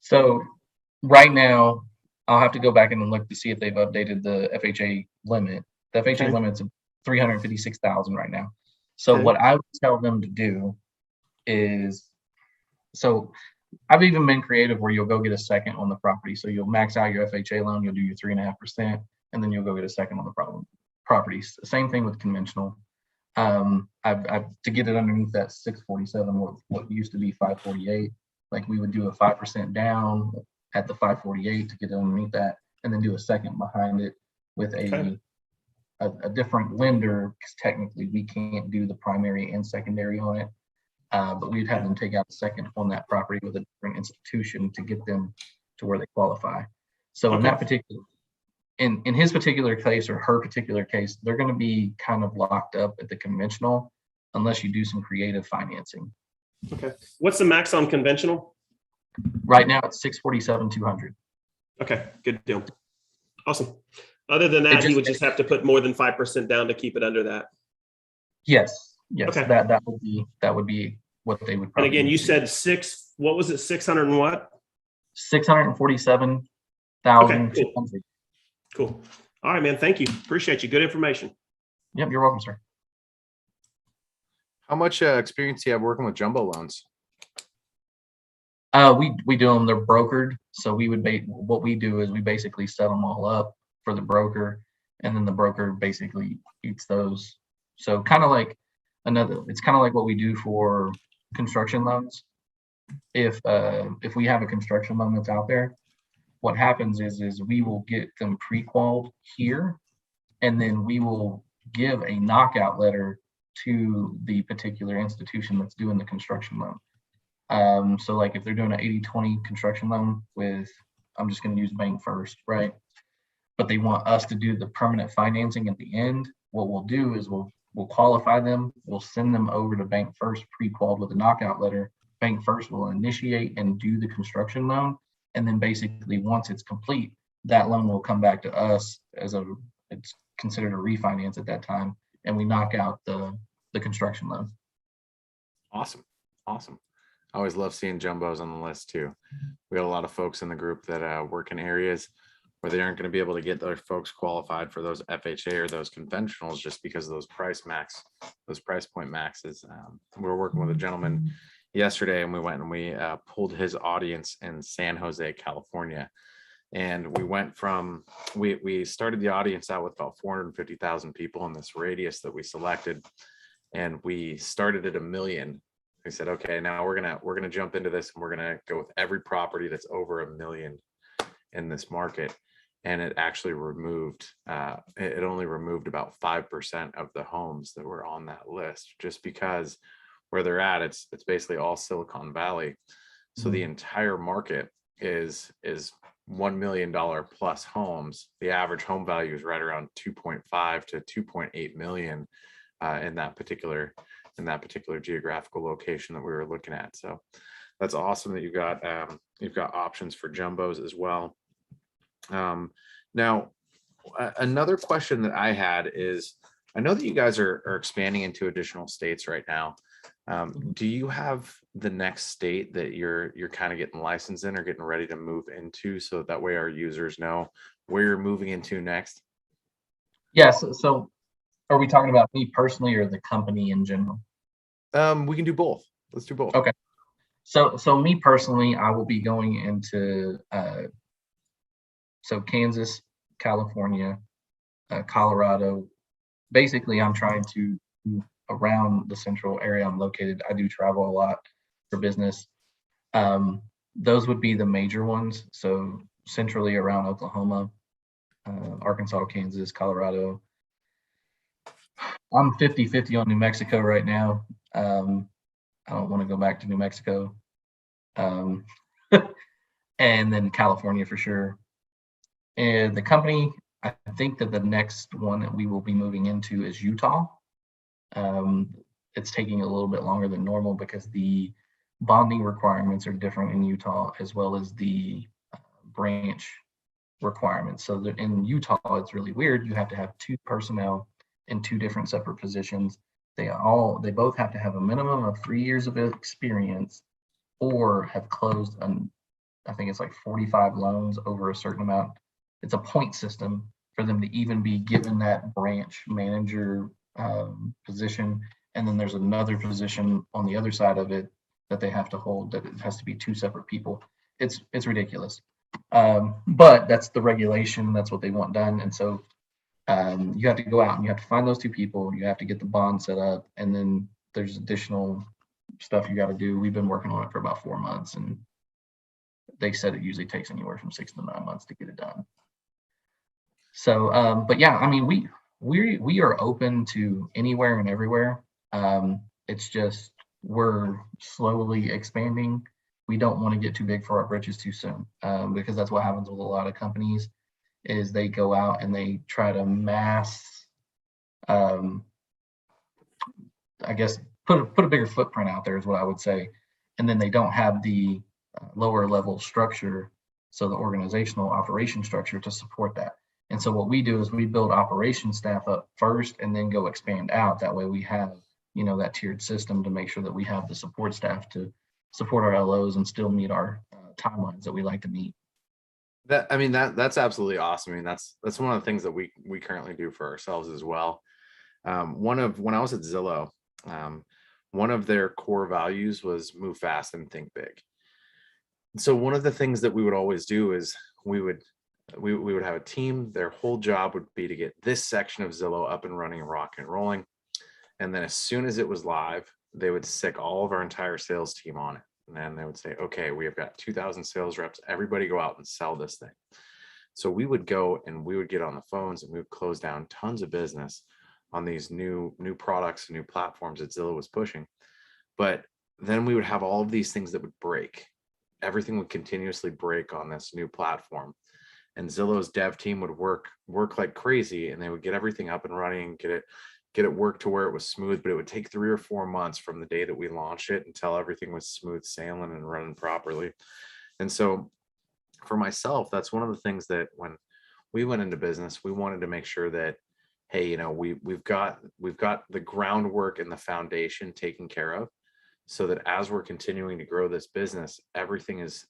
So right now, I'll have to go back and look to see if they've updated the FHA limit. The FHA limit's $356,000 right now. So what I would tell them to do is, so I've even been creative where you'll go get a second on the property. So you'll max out your FHA loan, you'll do your 3.5%, and then you'll go get a second on the properties. Same thing with conventional. I've to get it underneath that 647, what used to be 548, like we would do a 5% down at the 548 to get it underneath that, and then do a second behind it with a different lender, because technically we can't do the primary and secondary on it. But we'd have them take out a second on that property with a different institution to get them to where they qualify. So in that particular, in his particular case or her particular case, they're going to be kind of locked up at the conventional unless you do some creative financing. Okay. What's the max on conventional? Right now it's 647,200. Okay, good deal. Awesome. Other than that, he would just have to put more than 5% down to keep it under that. Yes. Okay. That would be what they would. And again, you said what was it? 600 and what? 647,000. Okay, cool. All right, man. Thank you. Appreciate you. Good information. Yep, you're welcome, sir. How much experience do you have working with jumbo loans? We do them. They're brokered, so we would what we do is we basically set them all up for the broker, and then the broker basically eats those. So kind of like it's kind of like what we do for construction loans. If we have a construction loan that's out there, what happens is we will get them pre-qualified here, and then we will give a knockout letter to the particular institution that's doing the construction loan. So like if they're doing an 80-20 construction loan with, I'm just going to use Bank First, right? But they want us to do the permanent financing at the end. What we'll do is we'll qualify them. We'll send them over to Bank First pre-qualified with a knockout letter. Bank First will initiate and do the construction loan. And then basically once it's complete, that loan will come back to us it's considered a refinance at that time. And we knock out the construction loan. Awesome. I always love seeing jumbos on the list too. We got a lot of folks in the group that work in areas where they aren't going to be able to get their folks qualified for those FHA or those conventionals just because of those price point maxes. We were working with a gentleman yesterday, and we went and we pulled his audience in San Jose, California. And we went from, we started the audience out with about 450,000 people in this radius that we selected. And we started at $1 million. We said, okay, now we're gonna jump into this, and we're gonna go with every property that's over $1 million in this market. And it actually removed, it only removed about 5% of the homes that were on that list, just because where they're at, it's basically all Silicon Valley. So the entire market is $1 million plus homes. The average home value is right around 2.5 to 2.8 million in that particular geographical location that we were looking at. So that's awesome that you've got options for jumbos as well. Now, another question that I had is, I know that you guys are expanding into additional states right now. Do you have the next state that you're kind of getting licensed in or getting ready to move into, so that way our users know where you're moving into next? Yes. So are we talking about me personally or the company in general? We can do both. Let's do both. Okay. So me personally, I will be going into so Kansas, California, Colorado. Basically, I'm trying to around the central area I'm located. I do travel a lot for business. Those would be the major ones. So centrally around Oklahoma, Arkansas, Kansas, Colorado. I'm 50-50 on New Mexico right now. I don't want to go back to New Mexico. And then California for sure. And the company, I think that the next one that we will be moving into is Utah. It's taking a little bit longer than normal because the bonding requirements are different in Utah, as well as the branch requirements. So that in Utah, it's really weird. You have to have 2 personnel in 2 different separate positions. They both have to have a minimum of 3 years of experience or have closed I think it's like 45 loans over a certain amount. It's a point system for them to even be given that branch manager position. And then there's another position on the other side of it that they have to hold, that it has to be 2 separate people. It's ridiculous. But that's the regulation. That's what they want done. And so you have to go out and you have to find those 2 people. You have to get the bond set up. And then there's additional stuff you got to do. We've been working on it for about 4 months, and they said it usually takes anywhere from 6 to 9 months to get it done. So, but yeah, I mean, we are open to anywhere and everywhere. It's just we're slowly expanding. We don't want to get too big for our britches too soon, because that's what happens with a lot of companies is they go out and they try to mass, I guess, put a bigger footprint out there is what I would say. And then they don't have the lower level structure, so the organizational operation structure to support that. And so what we do is we build operation staff up first and then go expand out. That way we have, that tiered system to make sure that we have the support staff to support our LOs and still meet our timelines that we like to meet. That's absolutely awesome. I mean, that's one of the things that we currently do for ourselves as well. When I was at Zillow, one of their core values was move fast and think big. So one of the things that we would always do is we would have a team. Their whole job would be to get this section of Zillow up and running and rock and rolling. And then as soon as it was live, they would stick all of our entire sales team on it. And then they would say, okay, we have got 2,000 sales reps. Everybody go out and sell this thing. So we would go and we would get on the phones and we would close down tons of business on these new products and new platforms that Zillow was pushing. But then we would have all of these things that would break. Everything would continuously break on this new platform. And Zillow's dev team would work like crazy, and they would get everything up and running, get it work to where it was smooth. But it would take 3 or 4 months from the day that we launched it until everything was smooth sailing and running properly. And so for myself, that's one of the things that when we went into business, we wanted to make sure that, hey, we've got the groundwork and the foundation taken care of, so that as we're continuing to grow this business, everything's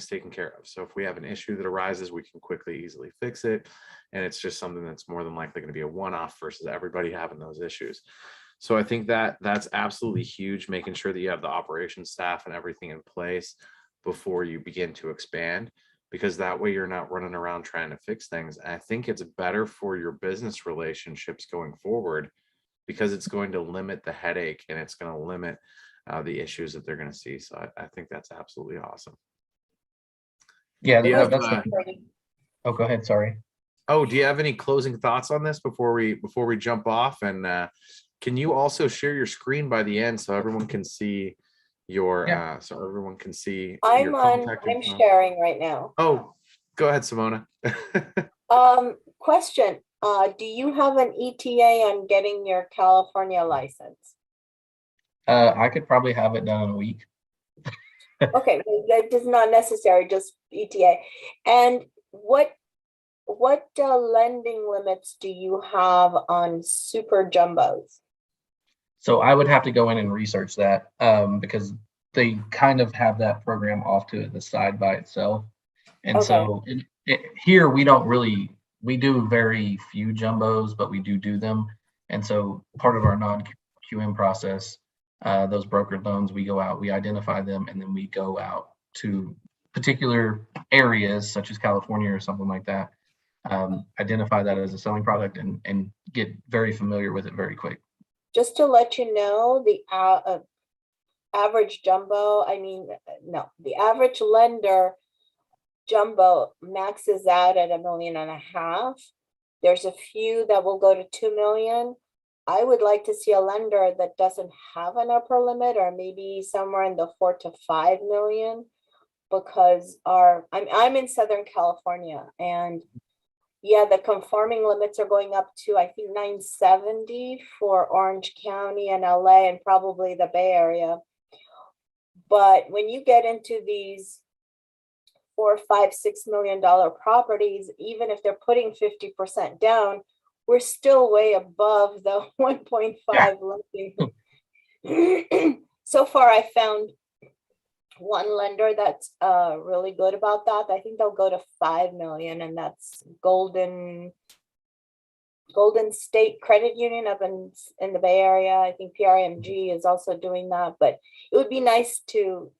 taken care of. So if we have an issue that arises, we can quickly, easily fix it. And it's just something that's more than likely going to be a one-off versus everybody having those issues. So I think that's absolutely huge, making sure that you have the operations staff and everything in place before you begin to expand, because that way you're not running around trying to fix things. And I think it's better for your business relationships going forward, because it's going to limit the headache and it's going to limit the issues that they're going to see. So I think that's absolutely awesome. Yeah, go ahead. Sorry. Oh, do you have any closing thoughts on this before we jump off? And can you also share your screen by the end so everyone can see your I'm sharing right now. Oh, go ahead, Simona. Question. Do you have an ETA on getting your California license? I could probably have it done in a week. Okay, that is not necessary, just ETA. And what what lending limits do you have on super jumbos? So I would have to go in and research that because they kind of have that program off to the side by itself. And Okay. so here we don't really, we do very few jumbos, but we do them. And so part of our non-QM process, those brokered loans, we go out, we identify them, and then we go out to particular areas such as California or something like that, identify that as a selling product and get very familiar with it very quick. Just to let you know, the average jumbo, no, the average lender jumbo maxes out at 1.5 million. There's a few that will go to 2 million. I would like to see a lender that doesn't have an upper limit, or maybe somewhere in the 4 to 5 million, because I'm in Southern California, and yeah, the conforming limits are going up to, I think, 970 for Orange County and LA and probably the Bay Area. But when you get into these $4, $5, $6 million properties, even if they're putting 50% down, we're still way above the 1.5 lending. So far, I found one lender that's really good about that. I think they'll go to 5 million, and that's Golden State Credit Union up in the Bay Area. I think PRMG is also doing that, but it would be nice to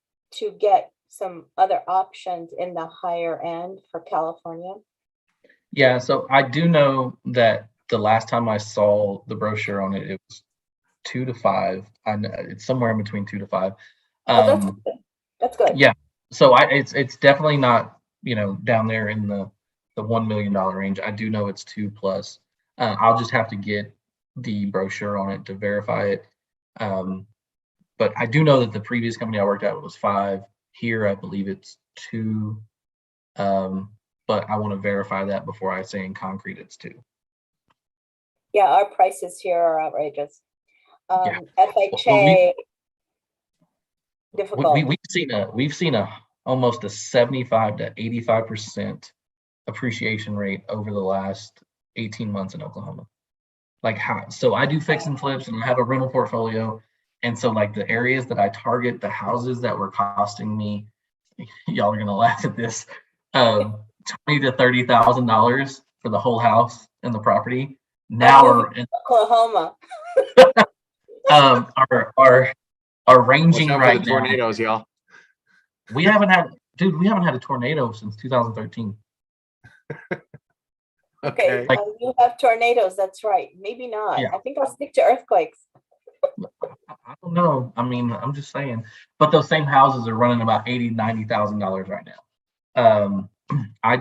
get some other options in the higher end for California. Yeah, so I do know that the last time I saw the brochure on it, it was 2 to 5. I know it's somewhere in between 2 to 5. That's good. That's good. Yeah, so it's definitely not, down there in the $1 million range. I do know it's 2 plus. I'll just have to get the brochure on it to verify it. But I do know that the previous company I worked at was 5. Here, I believe it's 2. But I want to verify that before I say in concrete it's 2. Yeah, our prices here are outrageous. Yeah. FHA, difficult. We've seen almost a 75 to 85% appreciation rate over the last 18 months in Oklahoma. So I do fix and flips, and I have a rental portfolio. And so like the areas that I target, the houses that were costing me, y'all are gonna laugh at this, $20,000 to $30,000 for the whole house and the property. Now are in Oklahoma. are ranging Watch out right for the now. tornadoes, y'all. We haven't had a tornado since 2013. Okay, you have tornadoes. That's right. Maybe not. Yeah. I think I'll stick to earthquakes. I don't know. I mean, I'm just saying. But those same houses are running about $80,000, $90,000 right now. I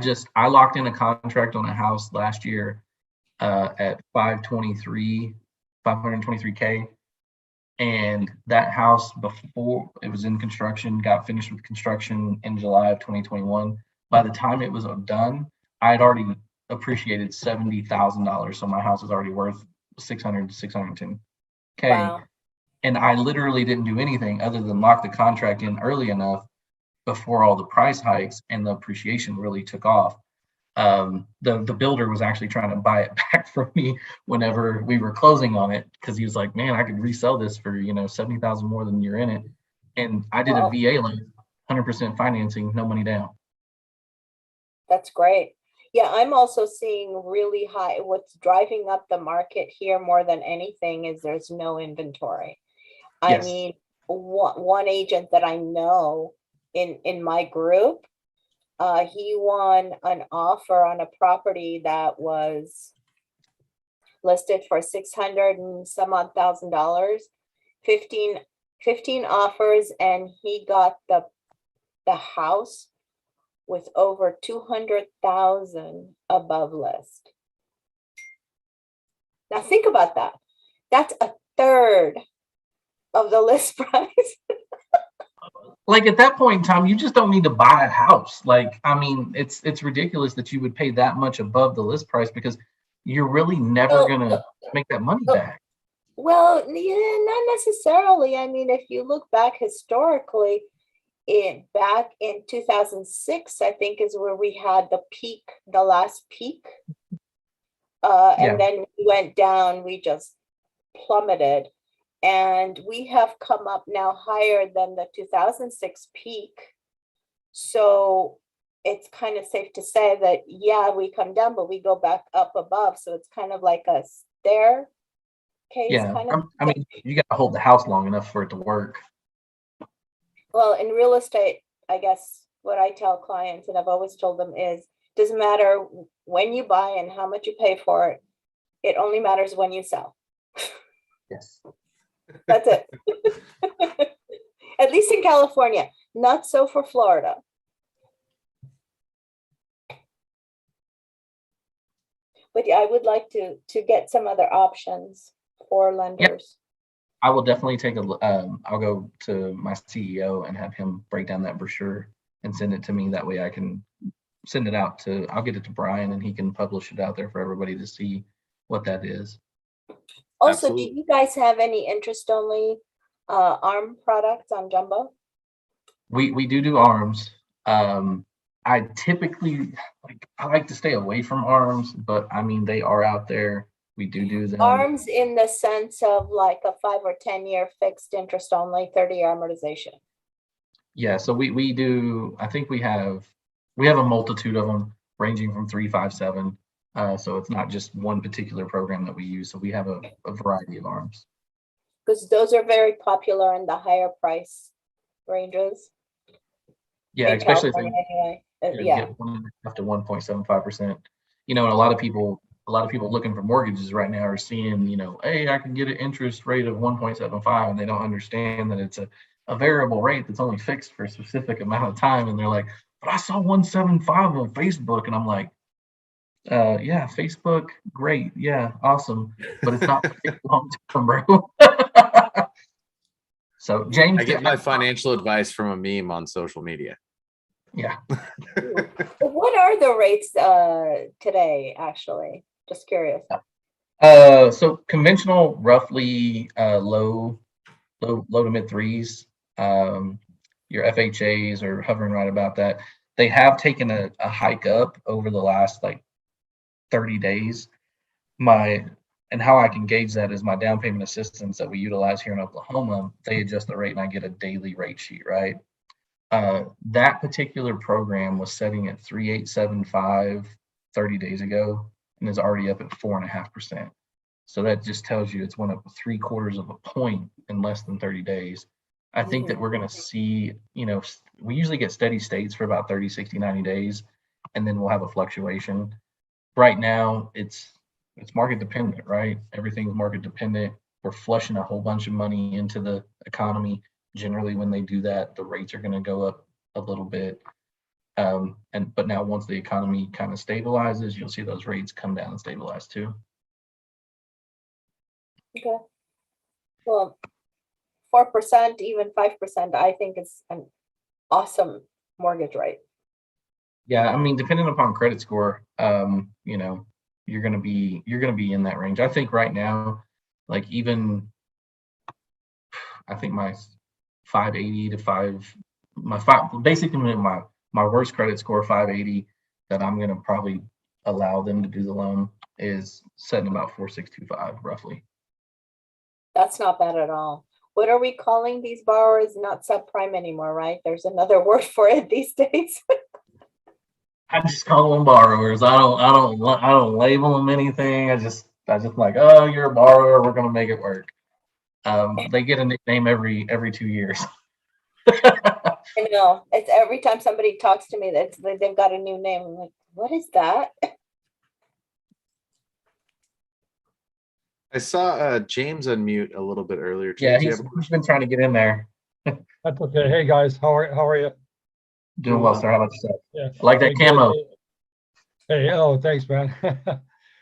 locked in a contract on a house last year at 523K, and that house, before it was in construction, got finished with construction in July of 2021. By the time it was done, I had already appreciated $70,000, so my house is already worth 600 to 610K. Wow. And I literally didn't do anything other than lock the contract in early enough before all the price hikes and the appreciation really took off. The builder was actually trying to buy it back from me whenever we were closing on it, because he was like, man, I could resell this for 70,000 more than you're in it. And I did a VA loan, 100% financing, no money down. That's great. Yeah, I'm also seeing really high. What's driving up the market here more than anything is there's no inventory. Yes. I mean, one agent that I know in my group, he won an offer on a property that was listed for 600 and some odd $1,000, 15 offers, and he got the house with over 200,000 above list. Now think about that. That's a third of the list price. Like at that point in time, you just don't need to buy a house. Like, I mean, it's ridiculous that you would pay that much above the list price, because you're really never gonna make that money back. Well, yeah, not necessarily. I mean, if you look back historically, back in 2006, I think is where we had the peak, the last peak. Yeah. And then we went down, we just plummeted. And we have come up now higher than the 2006 peak. So it's kind of safe to say that, yeah, we come down, but we go back up above. So it's kind of like a staircase Yeah. kind of. I mean, you got to hold the house long enough for it to work. Well, in real estate, I guess what I tell clients, and I've always told them is, doesn't matter when you buy and how much you pay for it. It only matters when you sell. Yes. That's it. At least in California, not so for Florida. But yeah, I would like to get some other options for lenders. I will definitely take a look. I'll go to my CEO and have him break down that brochure and send it to me. That way I can send it out to, I'll get it to Brian and he can publish it out there for everybody to see what that is. Also, Absolutely. do you guys have any interest only ARM products on Jumbo? We do arms. I typically I like to stay away from arms, but I mean they are out there. We do them. ARMs in the sense of like a 5 or 10 year fixed interest only, 30-year amortization. Yeah, so we do. I think we have a multitude of them ranging from 3, 5, 7. So it's not just one particular program that we use. So we have a variety of arms. Because those are very popular in the higher price ranges. Yeah, in especially if California anyway. they Yeah. get 1.5 to 1.75%. You know, and a lot of people looking for mortgages right now are seeing, you know, hey, I can get an interest rate of 1.75, and they don't understand that it's a variable rate that's only fixed for a specific amount of time. And they're like, but I saw 1.75 on Facebook, and I'm like, yeah, Facebook, great, yeah, awesome, but it's not long term, bro. So James, I get my financial advice from a meme on social media. yeah. What are the rates today, actually? Just curious. So conventional, roughly low to mid threes. Your FHAs are hovering right about that. They have taken a hike up over the last like 30 days. And how I can gauge that is my down payment assistance that we utilize here in Oklahoma. They adjust the rate and I get a daily rate sheet, right? That particular program was setting at 3.875 30 days ago and is already up at 4.5%. So that just tells you it's went up 3/4 of a point in less than 30 days. I think that we're going to see, you know, we usually get steady states for about 30, 60, 90 days, and then we'll have a fluctuation. Right now, it's market dependent, right? Everything's market dependent. We're flushing a whole bunch of money into the economy. Generally, when they do that, the rates are going to go up a little bit. But now once the economy kind of stabilizes, you'll see those rates come down and stabilize too. Okay. Well, 4%, even 5%, I think it's an awesome mortgage rate. Yeah, I mean, depending upon credit score, you know, you're gonna be in that range. I think right now, like even I think my 580 to 5, basically my worst credit score 580 that I'm gonna probably allow them to do the loan is setting about 4.625 roughly. That's not bad at all. What are we calling these borrowers? Not subprime anymore, right? There's another word for it these days. I just call them borrowers. I don't label them anything. I just like, oh, you're a borrower. We're gonna make it work. They get a nickname every 2 years. I know. It's every time somebody talks to me, they've got a new name. I'm like, what is that? I saw James unmute a little bit earlier. Yeah, James, he's been trying to get in there. That's okay. Hey guys, how are you? Doing well, sir. How about yourself? Yeah. I like that Hey, good. camo. Hey, oh, thanks, man.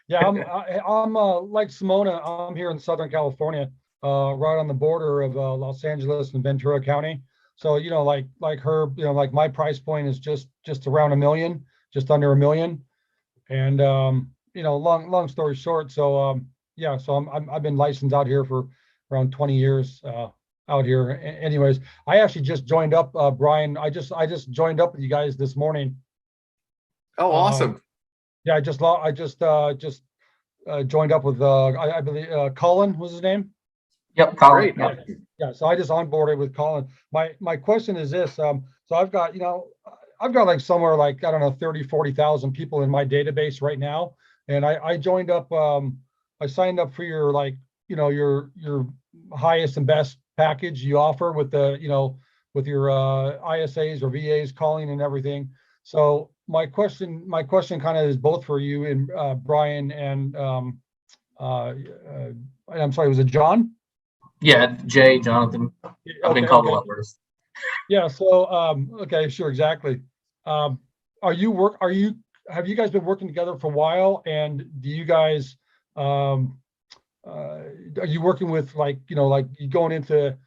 Yeah, I'm like Simona. I'm here in Southern California, right on the border of Los Angeles and Ventura County. So you know, like her, you know, like my price point is just around $1 million, just under $1 million. And you know, long story short, so yeah, so I've been licensed out here for around 20 years. out here. Anyways, I actually just joined up, Brian. I just joined up with you guys this morning. Oh, awesome. Yeah, I just joined up with I believe Colin was his name. Yep, Colin. Great. Yep. Yeah, so I just onboarded with Colin. My question is this, so I've got, I've got like somewhere like, I don't know, 30, 40,000 people in my database right now. And I joined up, I signed up for your, like, your highest and best package you offer with the, with your ISAs or VAs calling and everything. So my question kind of is both for you and Brian and I'm sorry, was it John? Yeah, Jay, Jonathan. I've been called a lot worse. Yeah, so okay, sure, exactly. Have you guys been working together for a while, and do you guys are you working with, like, like you going into,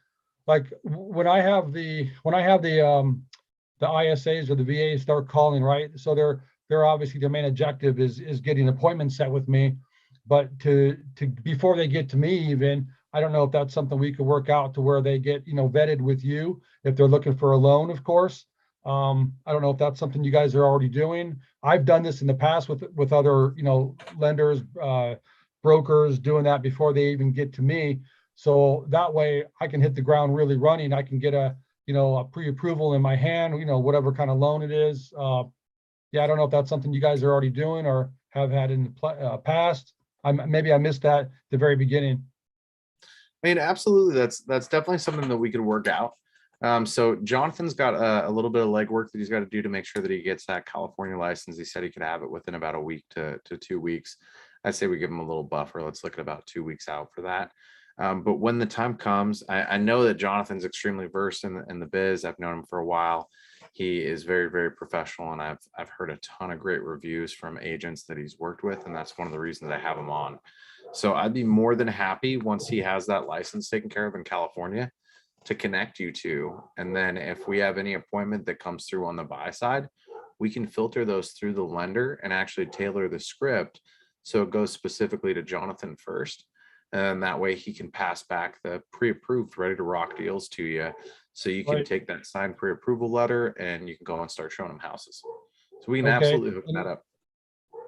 like, when I have the ISAs or the VAs start calling, right? So they're obviously, their main objective is getting an appointment set with me, but to before they get to me even, I don't know if that's something we could work out to where they get, vetted with you if they're looking for a loan, of course. I don't know if that's something you guys are already doing. I've done this in the past with other, lenders, brokers, doing that before they even get to me. So that way I can hit the ground really running. I can get a pre-approval in my hand, whatever kind of loan it is. Yeah, I don't know if that's something you guys are already doing or have had in the past. Maybe I missed that at the very beginning. I mean, absolutely. That's definitely something that we could work out. So Jonathan's got a little bit of legwork that he's got to do to make sure that he gets that California license. He said he could have it within about a week to 2 weeks. I'd say we give him a little buffer. Let's look at about 2 weeks out for that. But when the time comes, I know that Jonathan's extremely versed in the biz. I've known him for a while. He is very, very professional, and I've heard a ton of great reviews from agents that he's worked with, and that's one of the reasons I have him on. So I'd be more than happy once he has that license taken care of in California to connect you two. And then if we have any appointment that comes through on the buy side, we can filter those through the lender and actually tailor the script so it goes specifically to Johnathan first. And that way he can pass back the pre-approved, ready to rock deals to you. So you can take that signed pre-approval letter and you can go and start showing them houses. So we can absolutely hook that up.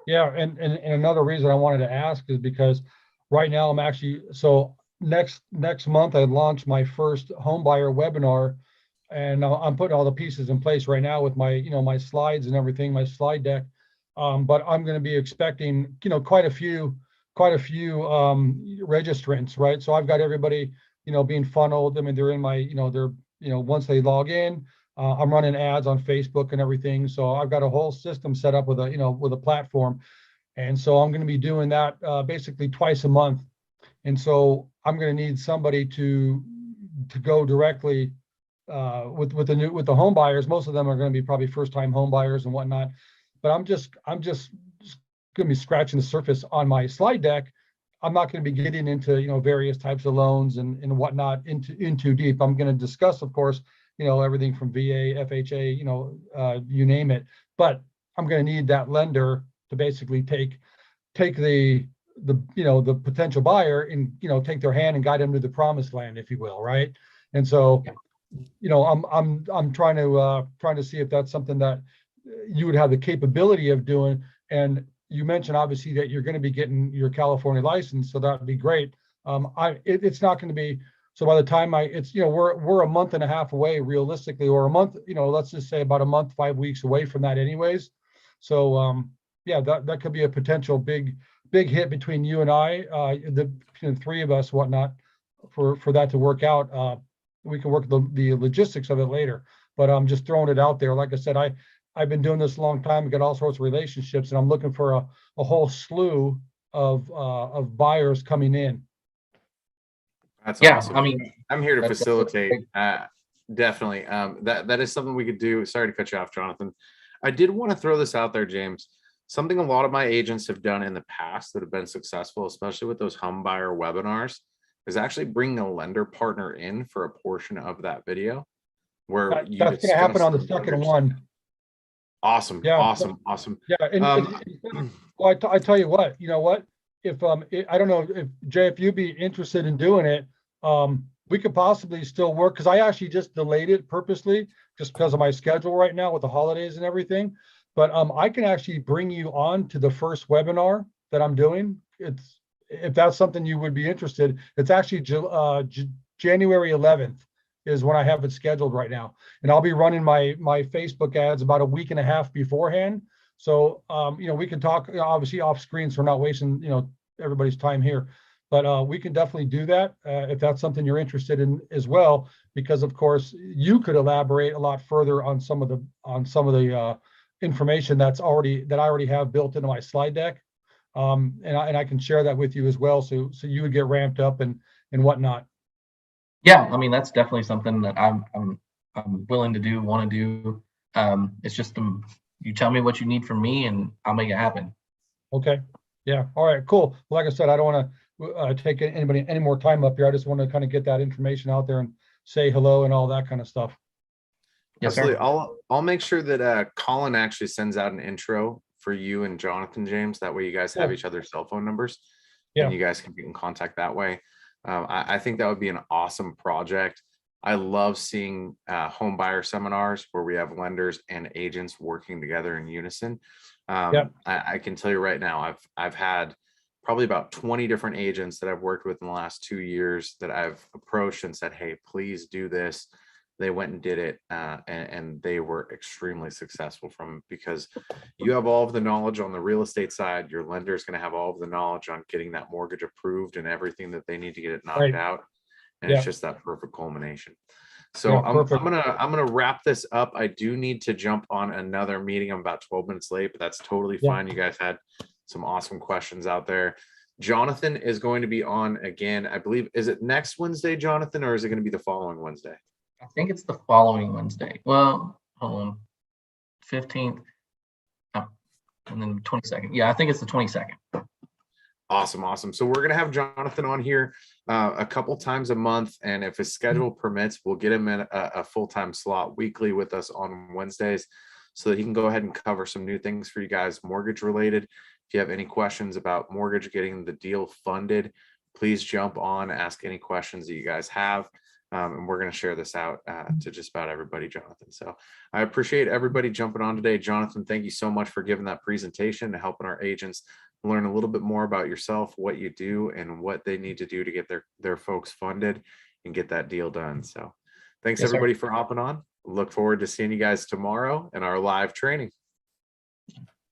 Yeah, and another reason I wanted to ask is because right now I'm actually, so next month I launch my first home buyer webinar, and I'm putting all the pieces in place right now with my, my slides and everything, my slide deck. But I'm going to be expecting, quite a few registrants, right? So I've got everybody, being funneled. I mean, they're in my, once they log in, I'm running ads on Facebook and everything. So I've got a whole system set up with a platform. And so I'm going to be doing that basically twice a month. And so I'm going to need somebody to go directly with the home buyers. Most of them are going to be probably first time home buyers and whatnot. But I'm just going to be scratching the surface on my slide deck. I'm not going to be getting into, various types of loans and whatnot into deep. I'm going to discuss, of course, everything from VA, FHA, you name it. But I'm going to need that lender to basically take the potential buyer and, take their hand and guide them to the promised land, if you will, right? And so, I'm trying to see if that's something that you would have the capability of doing. And you mentioned obviously that you're going to be getting your California license, so that'd be great. It's not going to be, so by the time we're a month and a half away realistically, or a month, let's just say about a month, 5 weeks away from that anyways. So yeah, that could be a potential big hit between you and I, the three of us, whatnot, for that to work out. We can work the logistics of it later, but I'm just throwing it out there. Like I said, I've been doing this a long time, got all sorts of relationships, and I'm looking for a whole slew of buyers coming in. That's Yeah, awesome. I mean, I'm here to facilitate. Definitely. That is something we could do. Sorry to cut you off, Jonathan. I did want to throw this out there, James. Something a lot of my agents have done in the past that have been successful, especially with those home buyer webinars, is actually bring a lender partner in for a portion of that video. Where That's going to happen on the second one. Awesome. Yeah. Awesome. Yeah. And well, I tell you what, if I don't know if Jay, if you'd be interested in doing it, we could possibly still work, because I actually just delayed it purposely, just because of my schedule right now with the holidays and everything. But I can actually bring you on to the first webinar that I'm doing. It's, if that's something you would be interested, it's actually January 11th is when I have it scheduled right now. And I'll be running my Facebook ads about a week and a half beforehand. So, you know, we can talk, obviously off screen, so we're not wasting, you know, everybody's time here. But we can definitely do that if that's something you're interested in as well, because of course you could elaborate a lot further on some of the information that I already have built into my slide deck, and I can share that with you as well, so you would get ramped up and whatnot. Yeah, I mean, that's definitely something that I'm willing to do, want to do. It's just you tell me what you need from me, and I'll make it happen. Okay. Yeah. All right. Cool. Like I said, I don't want to take any more time up here. I just want to kind of get that information out there and say hello and all that kind of stuff. Yes, sir. Absolutely. I'll make sure that Colin actually sends out an intro for you and Jonathan, James. That way you guys have Yeah. each other's cell phone numbers, Yeah. and you guys can get in contact that way. I think that would be an awesome project. I love seeing home buyer seminars where we have lenders and agents working together in unison. I can tell you right now, I've had probably about 20 different agents that I've worked with in the last 2 years that I've approached and said, hey, please do this. They went and did it, and they were extremely successful from it, because you have all of the knowledge on the real estate side. Your lender is going to have all of the knowledge on getting that mortgage approved and everything that they need to get it knocked Right. out. And Yeah. it's just that perfect culmination. So Yeah, I'm perfect. gonna wrap this up. I do need to jump on another meeting. I'm about 12 minutes late, but that's totally Yeah. fine. You guys had some awesome questions out there. Jonathan is going to be on again, I believe. Is it next Wednesday, Jonathan, or is it going to be the following Wednesday? I think it's the following Wednesday. Well, hold on. 15th, and then 22nd. Yeah, I think it's the 22nd. Awesome. So we're gonna have Jonathan on here a couple times a month, and if his schedule permits, we'll get him in a full-time slot weekly with us on Wednesdays, so that he can go ahead and cover some new things for you guys, mortgage related. If you have any questions about mortgage, getting the deal funded, please jump on, ask any questions that you guys have. And we're going to share this out to just about everybody, Jonathan. So I appreciate everybody jumping on today. Jonathan, thank you so much for giving that presentation and helping our agents learn a little bit more about yourself, what you do, and what they need to do to get their folks funded and get that deal done. So thanks, Yes, everybody, for hopping on. Look forward to seeing you guys tomorrow in our live training.